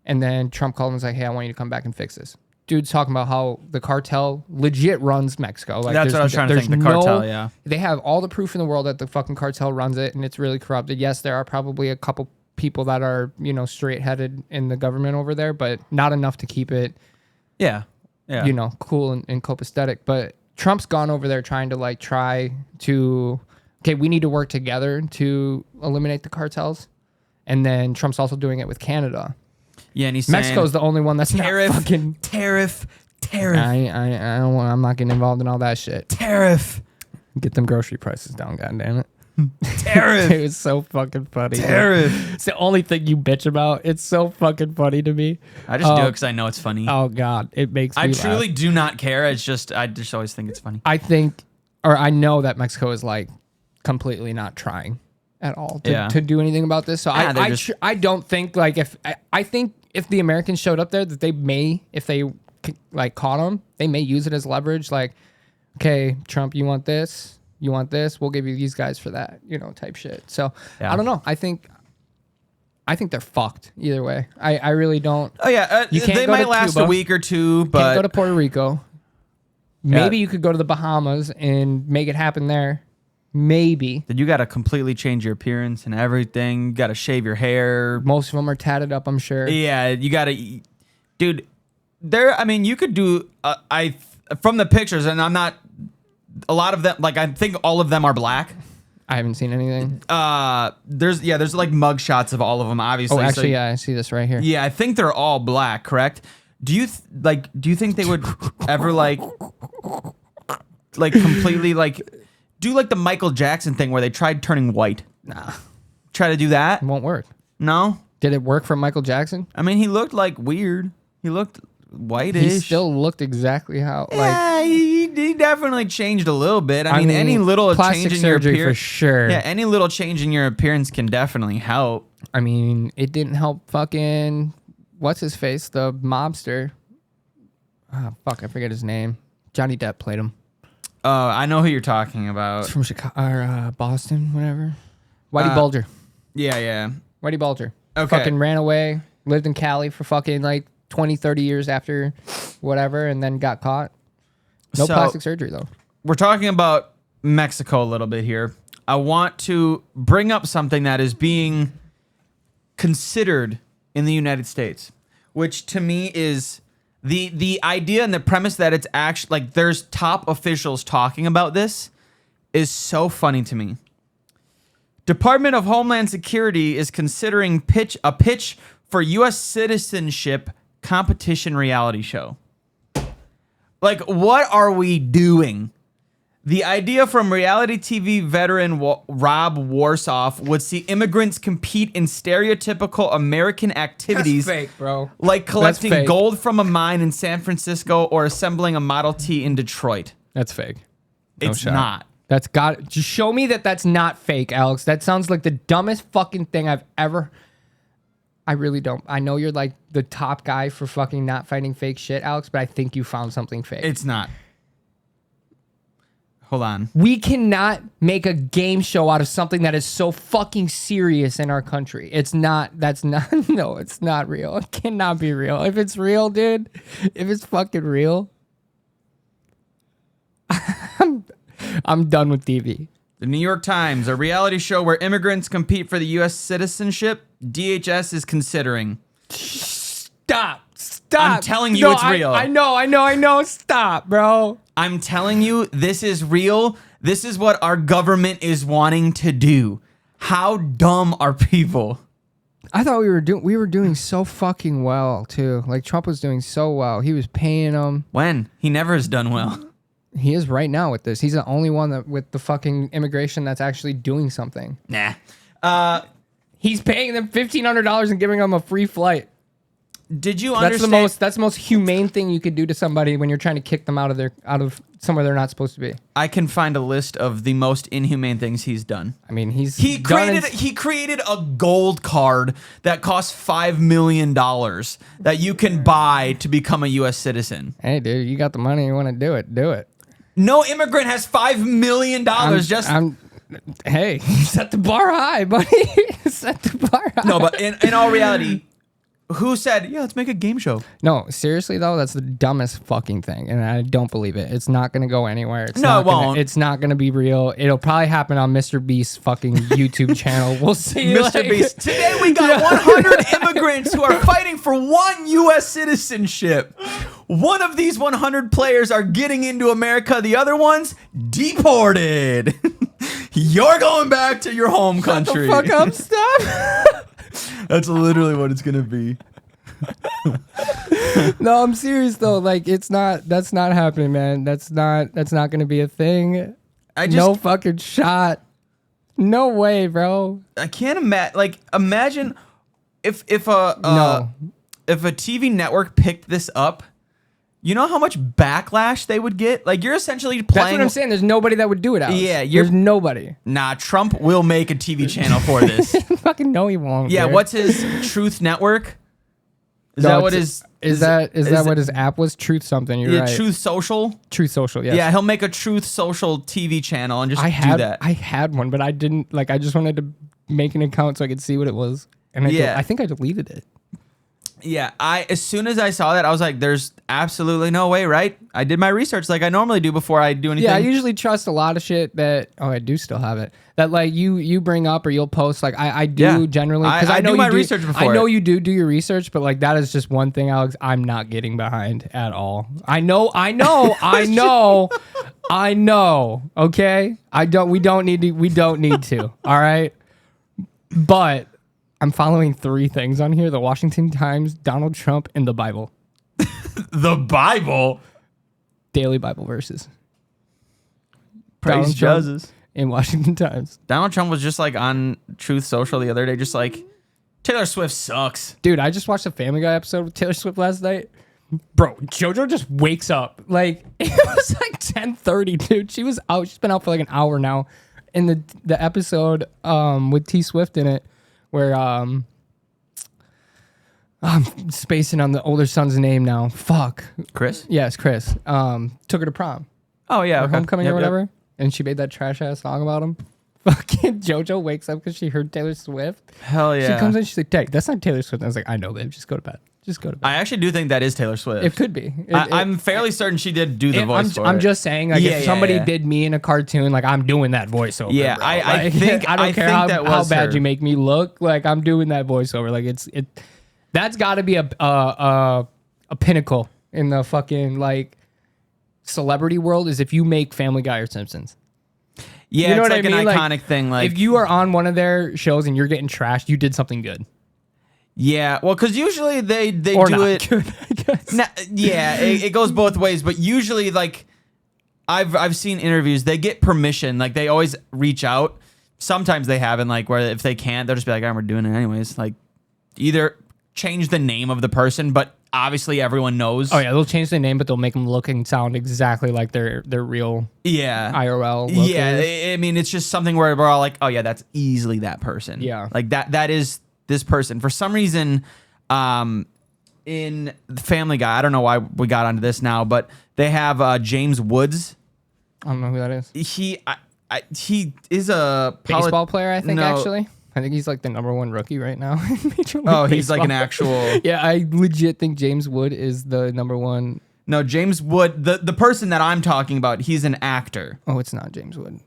and then Trump called him and was like, hey, I want you to come back and fix this. Dude's talking about how the cartel legit runs Mexico. Like, that's what I was trying to think. The cartel, yeah. They have all the proof in the world that the fucking cartel runs it, and it's really corrupted. Yes, there are probably a couple people that are, straight-headed in the government over there, but not enough to keep it, yeah. Cool and copacetic. But Trump's gone over there trying to, okay, we need to work together to eliminate the cartels. And then Trump's also doing it with Canada. Yeah, and he's Mexico's the only one that's tariff, not fucking tariff. I don't want. I'm not getting involved in all that shit. Tariff. Get them grocery prices down, goddammit. Tariff. It was so fucking funny. Tariff. Dude. It's the only thing you bitch about. It's so fucking funny to me. I just do it because I know it's funny. Oh God, it makes me I truly laugh. do not care. I just always think it's funny. I know that Mexico is like completely not trying at all to do anything about this. So I don't think like I think if the Americans showed up there that they may, if they like caught them, they may use it as leverage. Like, okay, Trump, you want this? You want this? We'll give you these guys for that, type shit. So I don't know. I think they're fucked either way. I really don't. Oh yeah, they might last a week or two, but can't go to Puerto Rico. Maybe you could go to the Bahamas and make it happen there. Maybe. Then you got to completely change your appearance and everything. You got to shave your hair. Most of them are tatted up, I'm sure. Yeah, you got to, dude. You could do. From the pictures, and I'm not. A lot of them, like I think all of them are black. I haven't seen anything. There's like mug shots of all of them, obviously. Oh, actually, yeah, I see this right here. Yeah, I think they're all black. Correct? Do you think they would ever like completely like do like the Michael Jackson thing where they tried turning white? Nah. Try to do that? It won't work. No? Did it work for Michael Jackson? I mean, he looked like weird. He looked whitish. He still looked exactly how he definitely changed a little bit. I mean any little change in your appearance for sure. Yeah, any little change in your appearance can definitely help. I mean, it didn't help fucking what's his face, the mobster. Oh, fuck, I forget his name. Johnny Depp played him. I know who you're talking about. It's from Chicago or Boston, whatever. Whitey Bulger. Yeah. Whitey Bulger. Okay. Fucking ran away, lived in Cali for fucking like 20, 30 years after whatever, and then got caught. No plastic surgery, though. We're talking about Mexico a little bit here. I want to bring up something that is being considered in the United States, which to me is the idea and the premise that it's actually like there's top officials talking about this is so funny to me. Department of Homeland Security is considering a pitch for U.S. citizenship competition reality show. Like, what are we doing? The idea from reality TV veteran Rob Warsoff would see immigrants compete in stereotypical American activities. That's fake, bro. Like collecting gold from a mine in San Francisco or assembling a Model T in Detroit. That's fake. It's not. That's got. Just show me that that's not fake, Alex. That sounds like the dumbest fucking thing I've ever. I really don't. I know you're like the top guy for fucking not finding fake shit, Alex, but I think you found something fake. It's not. Hold on. We cannot make a game show out of something that is so fucking serious in our country. It's not. That's not. No, it's not real. It cannot be real. If it's real, dude, if it's fucking real, I'm done with TV. The New York Times, a reality show where immigrants compete for the U.S. citizenship, DHS is considering. Stop. I'm telling you it's real. I know. Stop, bro. I'm telling you, this is real. This is what our government is wanting to do. How dumb are people? I thought we were doing so fucking well, too. Like, Trump was doing so well. He was paying them. When? He never has done well. He is right now with this. He's the only one with the fucking immigration that's actually doing something. Nah. He's paying them $1,500 and giving them a free flight. Did you That's understand? the most humane thing you could do to somebody when you're trying to kick them out of somewhere they're not supposed to be. I can find a list of the most inhumane things he's done. I mean, He created a gold card that costs $5 million that you can buy to become a U.S. citizen. Hey, dude, you got the money. You want to do it? Do it. No immigrant has $5 million. Hey, set the bar high, buddy. Set the bar high. No, but in all reality, who said, yeah, let's make a game show? No, seriously though, that's the dumbest fucking thing, and I don't believe it. It's not gonna go anywhere. It won't. It's not gonna be real. It'll probably happen on Mr. Beast's fucking YouTube channel. We'll see. Mr. Beast. Today we got 100 immigrants who are fighting for one U.S. citizenship. One of these 100 players are getting into America. The other one's deported. You're going back to your home country. Fuck up, stop. That's literally what it's gonna be. No, I'm serious though. Like, that's not happening, man. That's not gonna be a thing. No fucking shot. No way, bro. I can't imagine. Like, imagine if a TV network picked this up. You know how much backlash they would get? Like, you're essentially playing... That's what I'm saying. There's nobody that would do it, Alex. Yeah, there's nobody. Nah, Trump will make a TV channel for this. Fucking no, he won't. Yeah, dude. what's his Truth Network? Is that what his... Is that what his app was? Truth something, you're right. Truth Social? Truth Social, yes. Yeah, he'll make a Truth Social TV channel and just do that. I had one, but I didn't... Like, I just wanted to make an account so I could see what it was. And I think I deleted it. Yeah, as soon as I saw that, I was like, there's absolutely no way, right? I did my research like I normally do before I do anything. Yeah, I usually trust a lot of shit that, I do still have it, that like you bring up or you'll post. Like I do generally. Because I know do my you do, research before. I know you do your research, but like that is just one thing, Alex, I'm not getting behind at all. I know, okay? We don't need to, all right? But I'm following 3 things on here: the Washington Times, Donald Trump, and the Bible. The Bible? Daily Bible verses. Praise Jesus. In Washington Times. Donald Trump was just like on Truth Social the other day, just like, Taylor Swift sucks. Dude, I just watched a Family Guy episode with Taylor Swift last night. Bro, JoJo just wakes up. Like, it was like 10:30, dude. She was out. She's been out for like an hour now. In the episode with T Swift in it, where I'm spacing on the older son's name now. Fuck. Chris? Yes, Chris. Took her to prom. Oh, yeah. Or Okay. homecoming Yep, or whatever. yep. And she made that trash ass song about him. Fucking JoJo wakes up because she heard Taylor Swift. Hell yeah. She comes in, she's like, Dang, that's not Taylor Swift. And I was like, I know, babe. Just go to bed. I actually do think that is Taylor Swift. It could be. I'm fairly certain she did do the voice for it. I'm just saying, like, if somebody did me in a cartoon, like, I'm doing that voiceover. Yeah, bro. I think I don't care that how was bad her. you make me look. Like, I'm doing that voiceover. Like, that's got to be a pinnacle in the fucking like celebrity world. Is if you make Family Guy or Simpsons. Yeah, you know it's what like I mean? an iconic thing. Like, if you are on one of their shows and you're getting trashed, you did something good. Yeah, well, because usually they Or do not it. good, I guess. Yeah, it goes both ways, but usually, like, I've seen interviews. They get permission. Like, they always reach out. Sometimes they haven't. Like, where if they can't, they'll just be like, "Oh, we're doing it anyways." Like, either change the name of the person, but obviously everyone knows. Oh yeah, they'll change the name, but they'll make them look and sound exactly like their real IRL. Look is. I mean, it's just something where we're all like, "Oh yeah, that's easily that person." Yeah, like that is this person. For some reason, in Family Guy, I don't know why we got onto this now, but they have James Woods. I don't know who that is. He is a baseball player, I think. No. Actually, I think he's like the #1 rookie right now. Oh, he's like an actual. Yeah, I legit think James Wood is the #1. No, James Wood, the person that I'm talking about, he's an actor. Oh, it's not James Wood.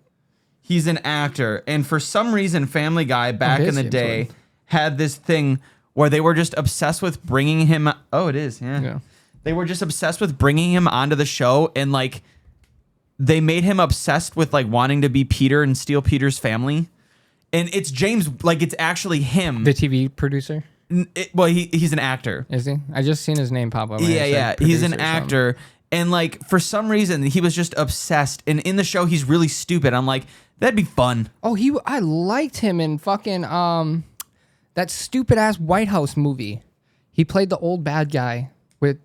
He's an actor, and for some reason, Family Guy back in the day had this thing where they were just obsessed with bringing him. Oh, it is. Yeah. They were just obsessed with bringing him onto the show, and like they made him obsessed with like wanting to be Peter and steal Peter's family. And it's James, like it's actually him, the TV producer. Well, he's an actor. Is he? I just seen his name pop up. Yeah. He's an actor, and like for some reason he was just obsessed. And in the show, he's really stupid. I'm like, that'd be fun. Oh, I liked him in fucking that stupid ass White House movie. He played the old bad guy with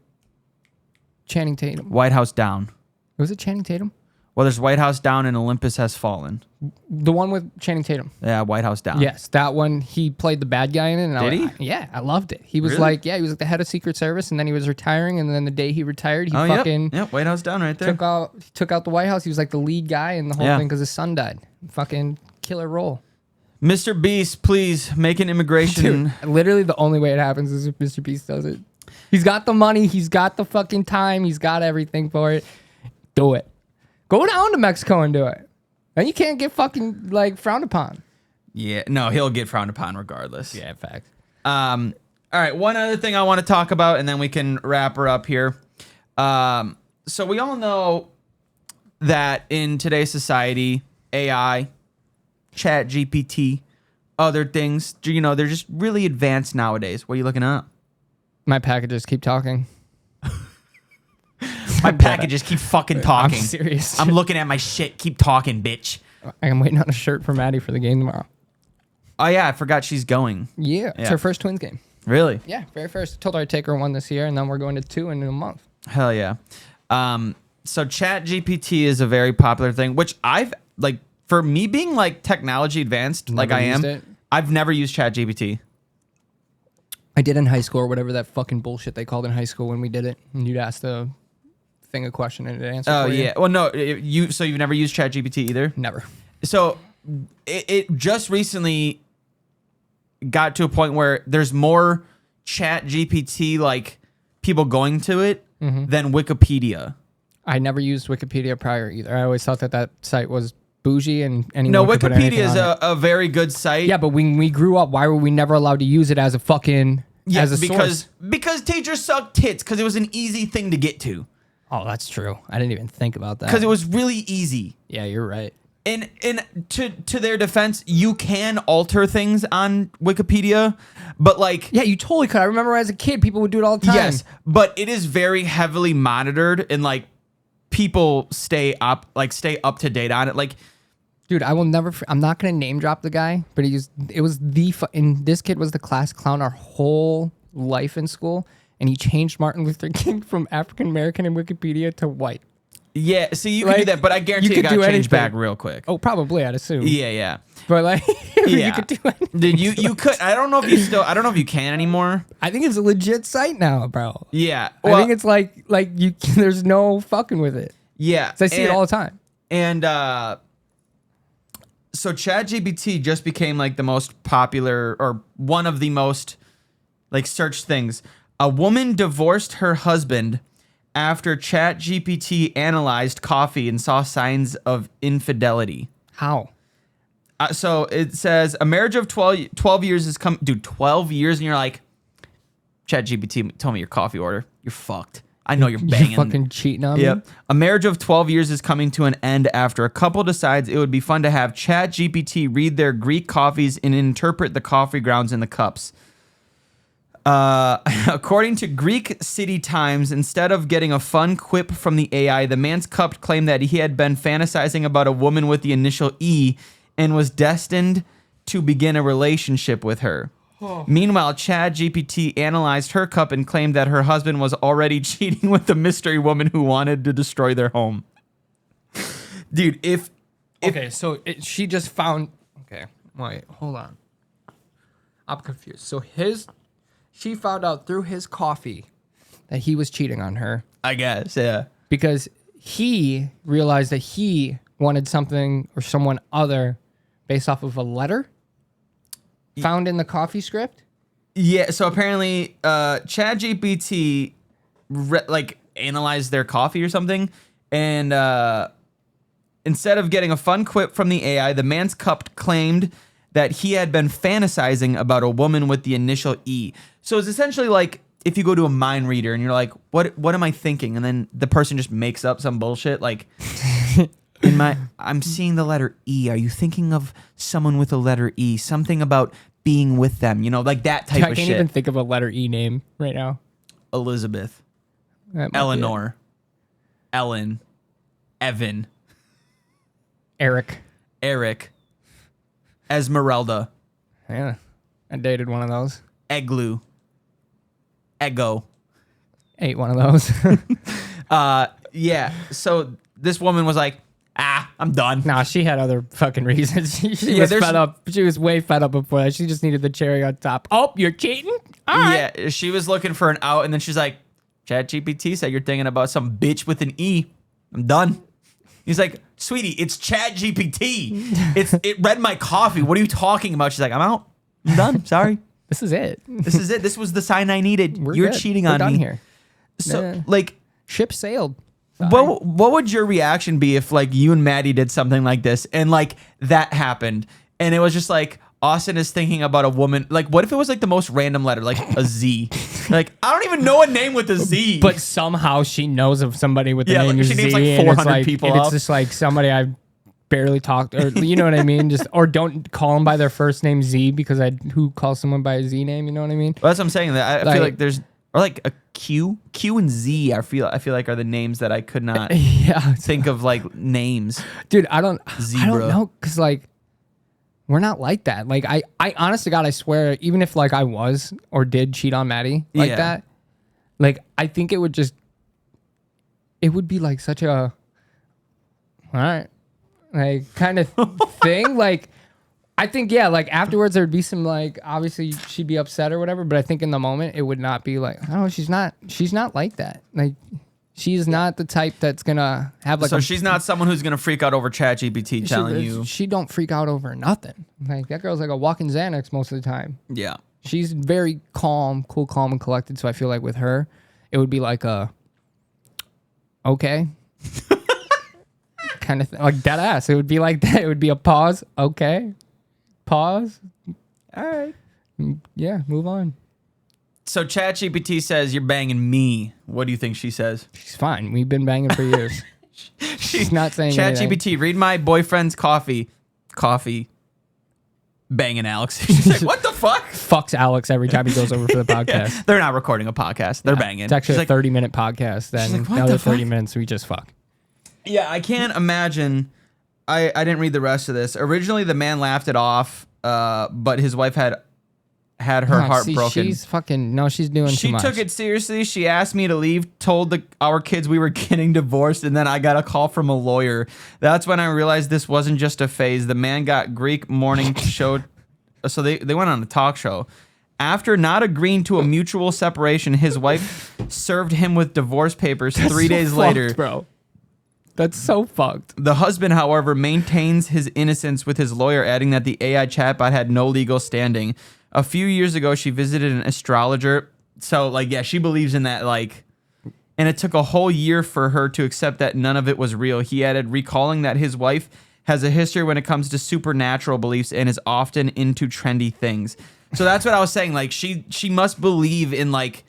Channing Tatum. White House Down. Was it Channing Tatum? Well, there's White House Down and Olympus Has Fallen. The one with Channing Tatum. Yeah, White House Down. Yes, that one. He played the bad guy in it. And Did he? Yeah, I loved it. He was Really? he was like the head of Secret Service, and then he was retiring, and then the day he retired, he Yep. fucking Yep, White House Down right there. took out the White House. He was like the lead guy in the whole thing because his son died. Fucking killer role. Mr. Beast, please make an immigration. Dude, literally the only way it happens is if Mr. Beast does it. He's got the money. He's got the fucking time. He's got everything for it. Do it. Go down to Mexico and do it. And you can't get fucking like frowned upon. Yeah, no, he'll get frowned upon regardless. Yeah, fact. All right, one other thing I want to talk about, and then we can wrap her up here. So we all know that in today's society, AI, Chat GPT, other things, they're just really advanced nowadays. What are you looking at? My packages keep talking. My packages keep fucking talking. I'm serious. I'm looking at my shit. Keep talking, bitch. I'm waiting on a shirt for Maddie for the game tomorrow. Oh, yeah, I forgot she's going. Yeah, it's her first Twins game. Really? Yeah, very first. Told her I'd take her one this year, and then we're going to 2 in a month. Hell yeah. So Chat GPT is a very popular thing, which I've, like, for me being, like, technology advanced, like I am, I've never used Chat GPT. I did in high school or whatever that fucking bullshit they called in high school when we did it. And you'd ask the thing a question and it answered for you. Yeah. Well, no, so you've never used Chat GPT either? Never. So it just recently got to a point where there's more Chat GPT, like, people going to it than Wikipedia. I never used Wikipedia prior either. I always thought that site was bougie and anyone could put Wikipedia anything is on it. a very good site. Yeah, but when we grew up, why were we never allowed to use it as a fucking as a source? Because teachers sucked tits because it was an easy thing to get to. Oh, that's true. I didn't even think about that. Because it was really easy. Yeah, you're right. And to their defense, you can alter things on Wikipedia, but like Yeah, you totally could. I remember as a kid, people would do it all the time. yes, but it is very heavily monitored and like people stay up to date on it. Like, Dude, I will never. I'm not gonna name drop the guy, but and this kid was the class clown our whole life in school, and he changed Martin Luther King from African American in Wikipedia to white. yeah, see, you can do Like, that, but I guarantee you it could got do changed anything. back real quick. Oh, probably, I'd assume. Yeah. But like, Yeah. you could do anything. Dude, you could. I don't know if you can anymore. I think it's a legit site now, bro. Yeah, I think it's like you. There's no fucking with it. yeah. 'Cause I see it all the time. And so ChatGPT just became like the most popular or one of the most like searched things. A woman divorced her husband after ChatGPT analyzed coffee and saw signs of infidelity. How? So it says a marriage of 12 years is come. Dude, 12 years and you're like, ChatGPT told me your coffee order. You're fucked. I know you're banging. You're fucking cheating on me. Yep. A marriage of 12 years is coming to an end after a couple decides it would be fun to have ChatGPT read their Greek coffees and interpret the coffee grounds in the cups. According to Greek City Times, instead of getting a fun quip from the AI, the man's cup claimed that he had been fantasizing about a woman with the initial E and was destined to begin a relationship with her. Meanwhile, ChatGPT analyzed her cup and claimed that her husband was already cheating with a mystery woman who wanted to destroy their home. Dude, if she just found. Okay, wait, hold on. I'm confused. So she found out through his coffee that he was cheating on her I guess, yeah. because he realized that he wanted something or someone other based off of a letter found in the coffee script. Yeah, so apparently ChatGPT analyzed their coffee or something, and instead of getting a fun quip from the AI, the man's cup claimed that he had been fantasizing about a woman with the initial E. So it's essentially like if you go to a mind reader and you're like, what am I thinking? And then the person just makes up some bullshit like I'm seeing the letter E. Are you thinking of someone with a letter E? Something about being with them, like that type of shit. I can't even think of a letter E name right now. Elizabeth, That might be Eleanor, Ellen, Evan, it. Eric, Esmeralda, Yeah, I dated one of those. Egloo. Ego. Ate one of those. Yeah. So this woman was like, I'm done. Nah, she had other fucking reasons. She Yeah, was there's- fed up. She was way fed up before that. She just needed the cherry on top. Oh, you're cheating? All right. Yeah, she was looking for an out, and then she's like, ChatGPT said you're thinking about some bitch with an E. I'm done. He's like, sweetie, it's ChatGPT. It read my coffee. What are you talking about? She's like, I'm out. I'm done. Sorry. This is it. This is it. This was the sign I needed. You're good. cheating We're on done me. here. So, Nah. like, Ship sailed. Sorry. what would your reaction be if, like, you and Maddie did something like this and, like, that happened and it was just like Austin is thinking about a woman? Like, what if it was like the most random letter, like a Z? Like, I don't even know a name with a Z. But somehow she knows of somebody with the Yeah, name like, Z. she names, like, and it's 400 people and it's up. just like somebody I barely talked, or you know what I mean? Just or don't call them by their first name Z, because who calls someone by a Z name? You know what I mean? Well, that's what I'm saying. That I Like- feel like there's or like a Q and Z. I feel like are the names that I could not Yeah, think of, like, names. dude. I don't Zebra. know, because like we're not like that. Like I honest to God, I swear, even if like I was or did cheat on Maddie like Yeah. that, like I think it would be like such a all right, like kind of thing. Like I think, yeah, like afterwards there'd be some, like, obviously she'd be upset or whatever, but I think in the moment it would not be like, I don't know, she's not like that. Like she's not the type that's gonna have like So she's not someone who's gonna freak out over ChatGPT telling you. she don't freak out over nothing. Like that girl's like a walking Xanax most of the time. Yeah. She's very calm, calm and collected. So I feel like with her, it would be like a okay kind of thing, like dead ass. It would be like that. It would be a pause. Okay, pause. All right, yeah, move on. So ChatGPT says you're banging me. What do you think she says? She's fine. We've been banging for years. She's not saying anything. ChatGPT, read my boyfriend's coffee. Banging Alex. She's like, what the fuck? Fucks Alex every time he goes over for the podcast. They're not recording a podcast. They're banging. It's actually She's a like, 30-minute podcast. Then like, what another the fuck? 30 minutes we just fuck. yeah, I can't imagine. I didn't read the rest of this. Originally, the man laughed it off, but his wife had her heart see, broken. She's fucking she's doing too She much. took it seriously. She asked me to leave, told our kids we were getting divorced, and then I got a call from a lawyer. That's when I realized this wasn't just a phase. The man got Greek morning show. So they went on a talk show. After not agreeing to a mutual separation, his wife served him with divorce papers 3 days later. Bro. That's so fucked. The husband, however, maintains his innocence with his lawyer, adding that the AI chatbot had no legal standing. A few years ago, she visited an astrologer. So, like, yeah, she believes in that, like, and it took a whole year for her to accept that none of it was real. He added, recalling that his wife has a history when it comes to supernatural beliefs and is often into trendy things. So that's what I was saying. Like, she must believe in, like,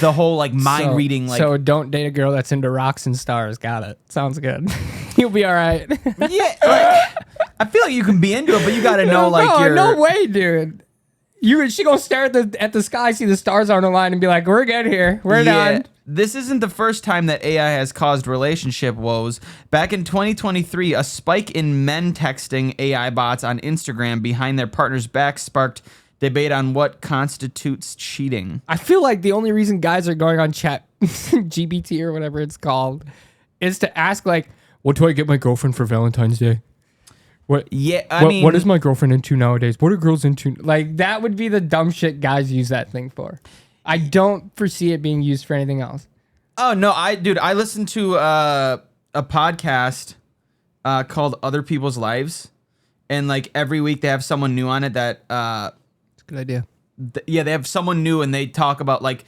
the whole, like, mind reading. Like, so don't date a girl that's into rocks and stars. Got it. Sounds good. You'll be all right. yeah, like, I feel like you can be into it, but you got to know, like, you're... No way, dude. She gonna stare at the sky, see the stars on the line, and be like, "We're good here. We're done." This isn't the first time that AI has caused relationship woes. Back in 2023, a spike in men texting AI bots on Instagram behind their partner's back sparked debate on what constitutes cheating. I feel like the only reason guys are going on chat GBT or whatever it's called is to ask, like, "What do I get my girlfriend for Valentine's Day? What? Yeah, I mean, what is my girlfriend into nowadays? What are girls into?" Like, that would be the dumb shit guys use that thing for. I don't foresee it being used for anything else. Oh no, I listened to a podcast called Other People's Lives, and like every week they have someone new on it that It's a good idea. yeah, they have someone new and they talk about like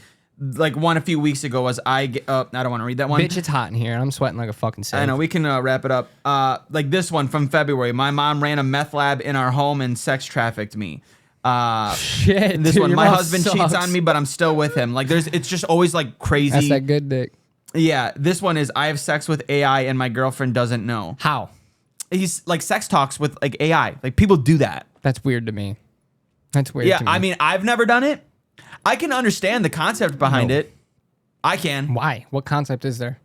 one a few weeks ago was I don't want to read that one. Bitch, it's hot in here. I'm sweating like a fucking sailor. I know, we can wrap it up. Like this one from February. My mom ran a meth lab in our home and sex trafficked me. Shit. This dude, one, your my mom husband cheats sucks. on me, but I'm still with him. Like it's just always like crazy. That's that good dick. Yeah, this one is I have sex with AI and my girlfriend doesn't know. How? He's like sex talks with like AI. Like people do that. That's weird to me. That's weird Yeah, to me. I mean, I've never done it. I can understand the concept behind it. I can. Why? What concept is there?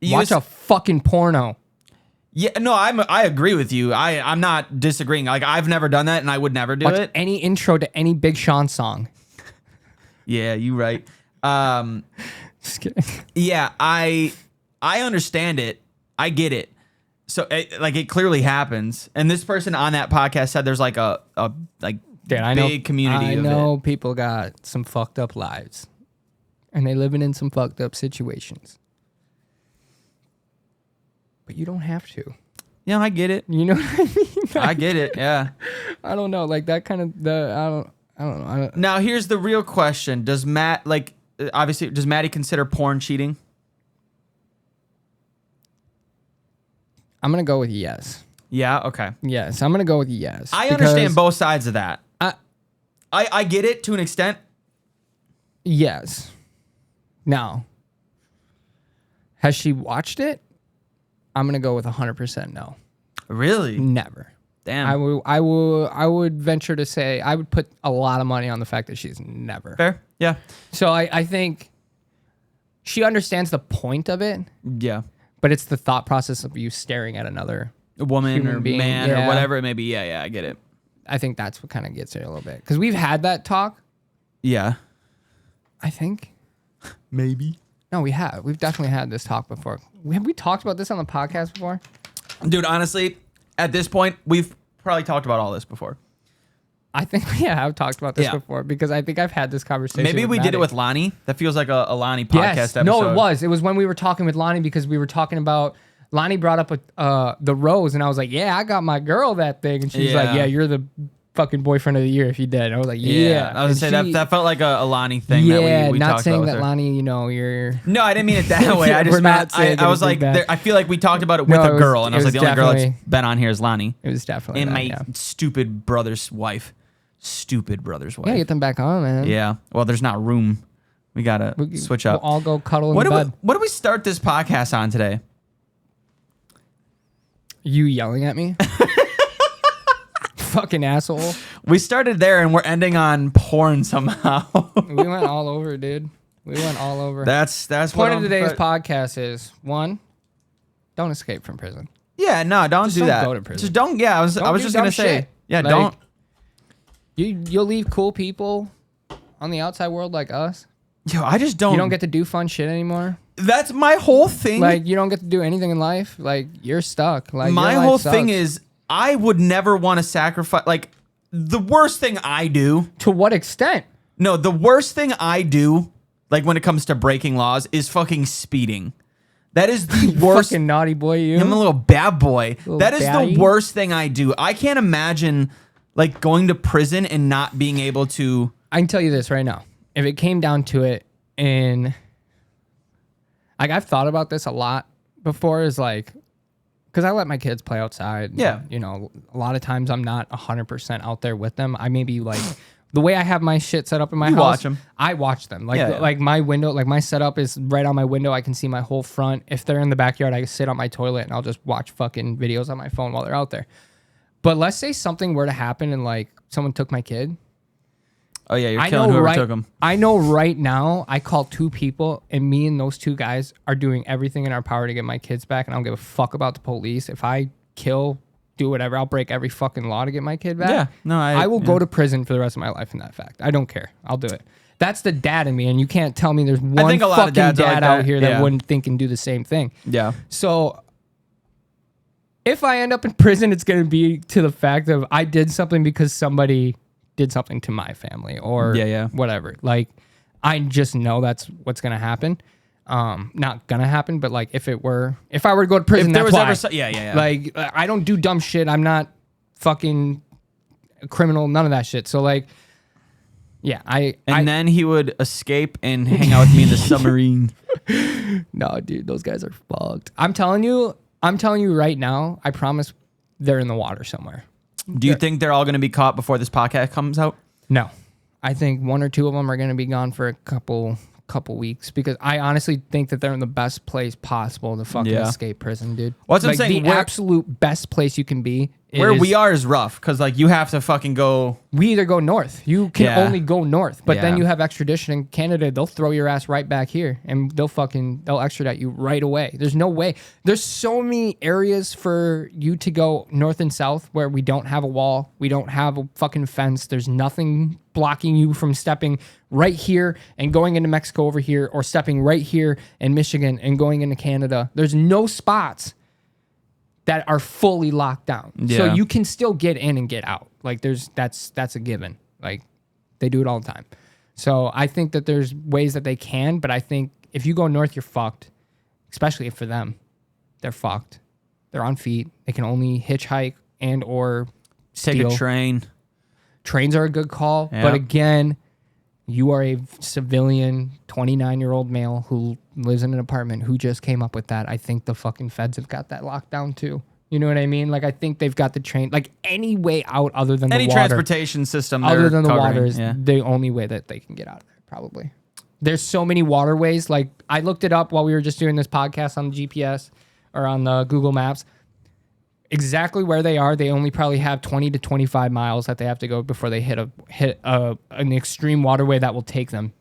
You Watch a fucking porno. Yeah, no, I agree with you. I'm not disagreeing. Like I've never done that, and I would never do Watch it. any intro to any Big Sean song. Yeah, you right. Just kidding. Yeah, I understand it. I get it. So it clearly happens. And this person on that podcast said there's like a big community. I know people got some fucked up lives, and they living in some fucked up situations. But you don't have to. Yeah, I get it. You know what I mean? I get it. Yeah. I don't know. Like that kind of I don't know. Now here's the real question: does Maddie consider porn cheating? I'm gonna go with yes. Yeah. Okay. Yes, I'm gonna go with yes. I understand both sides of that. I get it to an extent. Yes. Now, has she watched it? I'm gonna go with 100% no. Really? Never. Damn. I would venture to say I would put a lot of money on the fact that she's never. Fair. Yeah. So I think she understands the point of it, Yeah. but it's the thought process of you staring at another Woman human or being. man Yeah. or whatever it may be. Yeah. Yeah. I get it. I think that's what kind of gets her a little bit because we've had that talk. Yeah. I think. Maybe. No, we have. We've definitely had this talk before. Have we talked about this on the podcast before? Dude, honestly, at this point, we've probably talked about all this before. I think we have talked about this Yeah. before because I think I've had this conversation. Maybe with we did Maddie. it with Lonnie. That feels like a Lonnie podcast Yes. episode. No, it was. It was when we were talking with Lonnie because we were talking about Lonnie brought up the rose and I was like, yeah, I got my girl that thing. And she's like, Yeah. yeah, you're the fucking boyfriend of the year if you did. I was like, yeah. I was And gonna say that felt like a Lonnie thing yeah, that we not talked saying about with that her. Lonnie, you know, you're. No, I didn't mean it that way. Yeah, I we're just not meant, saying I was like, anything bad. I feel like we talked about it with No, a it girl, was- and I was it like, the was only girl that's definitely- been on here is Lonnie. It was definitely. And that, my yeah. stupid brother's wife. Stupid brother's wife. Yeah, get them back on, man. Yeah. Well, there's not room. We gotta switch up. We'll all go cuddle in What the do we bed. what do we start this podcast on today? You yelling at me? Fucking asshole. We started there and we're ending on porn somehow. We went all over, dude. We went all over. that's Point what of I'm- today's podcast is one, don't escape from prison. Yeah, no, don't Just do don't that. go to prison. Just don't. Yeah, I was Don't do just dumb gonna say. shit. Yeah, Like, don't. You'll leave cool people on the outside world like us. Yo, I just don't. You don't get to do fun shit anymore. That's my whole thing. Like you don't get to do anything in life. Like you're stuck. Like my your life whole sucks. thing is, I would never want to sacrifice. Like the worst thing I do. to what extent? No, the worst thing I do, like when it comes to breaking laws, is fucking speeding. That is the worst. Fucking naughty boy, you. I'm a little bad boy. Little That is baddie. the worst thing I do. I can't imagine like going to prison and not being able to. I can tell you this right now. If it came down to it, and like I've thought about this a lot before, is like, because I let my kids play outside. Yeah. You know, a lot of times I'm not 100% out there with them. I may be like, the way I have my shit set up in my You house. watch 'em. I watch them. Like, Yeah. like my window, like my setup is right on my window. I can see my whole front. If they're in the backyard, I sit on my toilet and I'll just watch fucking videos on my phone while they're out there. But let's say something were to happen and like someone took my kid. Oh yeah, you're killing whoever took them. I know right now I call two people and me and those two guys are doing everything in our power to get my kids back and I don't give a fuck about the police. If I kill, do whatever, I'll break every fucking law to get my kid back. Yeah, no, I will go to prison for the rest of my life in that fact. I don't care. I'll do it. That's the dad in me and you can't tell me there's one think a lot of fucking dads are like dad out that. here that Yeah. wouldn't think and do the same thing. Yeah. So if I end up in prison, it's going to be to the fact of I did something because somebody did something to my family or Yeah. whatever. Like I just know that's what's going to happen. Not going to happen, but like if I were to go to prison, If there that's was why. ever, yeah. Like I don't do dumb shit. I'm not fucking a criminal. None of that shit. So like, yeah, and then he would escape and hang out with me in the submarine. no, dude, those guys are fucked. I'm telling you right now, I promise they're in the water somewhere. Do you think they're all going to be caught before this podcast comes out? No, I think one or two of them are going to be gone for a couple weeks because I honestly think that they're in the best place possible to fucking Yeah. escape prison, dude. Well, that's what I'm like saying, the where- absolute best place you can be Where we are is rough because like you have to fucking go. We either go north. You can Yeah. only go north, but then Yeah. you have extradition in Canada. They'll throw your ass right back here, and they'll extradite you right away. There's no way. There's so many areas for you to go north and south where we don't have a wall. We don't have a fucking fence. There's nothing blocking you from stepping right here and going into Mexico over here, or stepping right here in Michigan and going into Canada. There's no spots that are fully locked down. So Yeah. you can still get in and get out. Like that's a given. Like they do it all the time. So I think that there's ways that they can, but I think if you go north, you're fucked. Especially for them. They're fucked. They're on feet. They can only hitchhike and or Take steal. a train. Trains are a good call, Yeah. but again, you are a civilian 29-year-old male who lives in an apartment who just came up with that. I think the fucking feds have got that locked down too. You know what I mean? Like I think they've got the train, like any way out other than Any the water. transportation system Other they're than the covering, water is yeah. the only way that they can get out of there, probably. There's so many waterways. Like I looked it up while we were just doing this podcast on the GPS or on the Google Maps. Exactly where they are, they only probably have 20 to 25 miles that they have to go before they hit an extreme waterway that will take them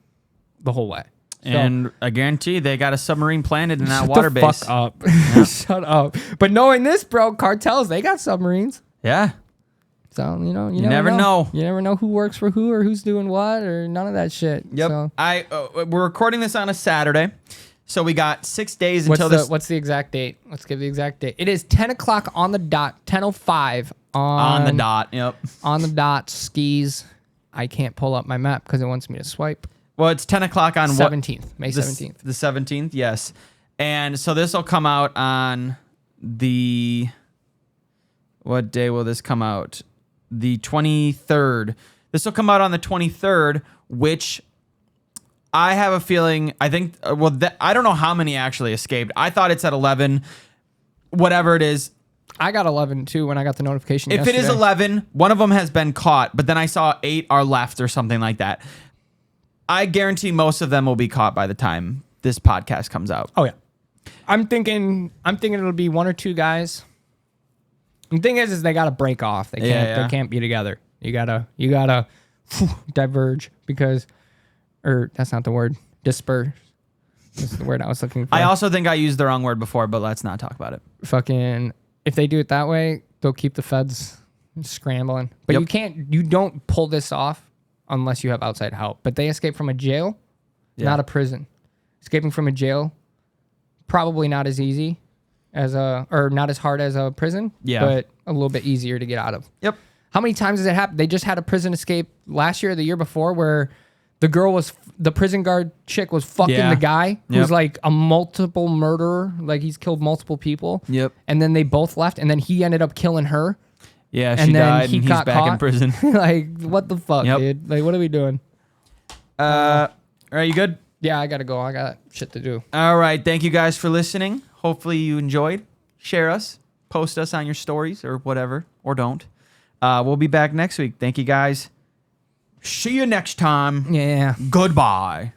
the whole way. So, And I guarantee they got a submarine planted in that shut water the base. fuck up. Shut up. But knowing this, bro, cartels, they got submarines. Yeah. So, you never know. You never know who works for who or who's doing what or none of that shit. Yep. So, We're recording this on a Saturday, so we got 6 days until what's the exact date? Let's give the exact date. It is 10 o'clock on the dot, 10:05 on the dot. Yep. On the dot, skis. I can't pull up my map because it wants me to swipe. Well, it's 10 o'clock on 17th, May the 17th. The 17th, yes. And so this will come out on the... What day will this come out? The 23rd. This will come out on the 23rd, which I have a feeling... I think... I don't know how many actually escaped. I thought it's at 11. Whatever it is. I got 11 too when I got the notification If yesterday. it is 11, one of them has been caught, but then I saw 8 are left or something like that. I guarantee most of them will be caught by the time this podcast comes out. Oh yeah. I'm thinking it'll be 1 or 2 guys. The thing is they gotta break off. They can't be together. You gotta diverge or that's not the word. Disperse. That's the word I was looking for. I also think I used the wrong word before, but let's not talk about it. Fucking if they do it that way, they'll keep the feds scrambling. But Yep. you don't pull this off unless you have outside help. But they escape from a jail, not a prison. Escaping from a jail, probably not as easy or not as hard as a prison, but a little bit easier to get out of. Yep. How many times has it happened? They just had a prison escape last year or the year before where the prison guard chick was fucking the guy who's like a multiple murderer. Like he's killed multiple people. Yep. And then they both left and then he ended up killing her. Yeah, she And then died he and he's got back in caught. prison. Like, what the fuck, dude? Like, what are we doing? Are you good? Yeah, I gotta go. I got shit to do. All right. Thank you guys for listening. Hopefully you enjoyed. Share us. Post us on your stories or whatever, or don't. We'll be back next week. Thank you guys. See you next time. Yeah. Goodbye.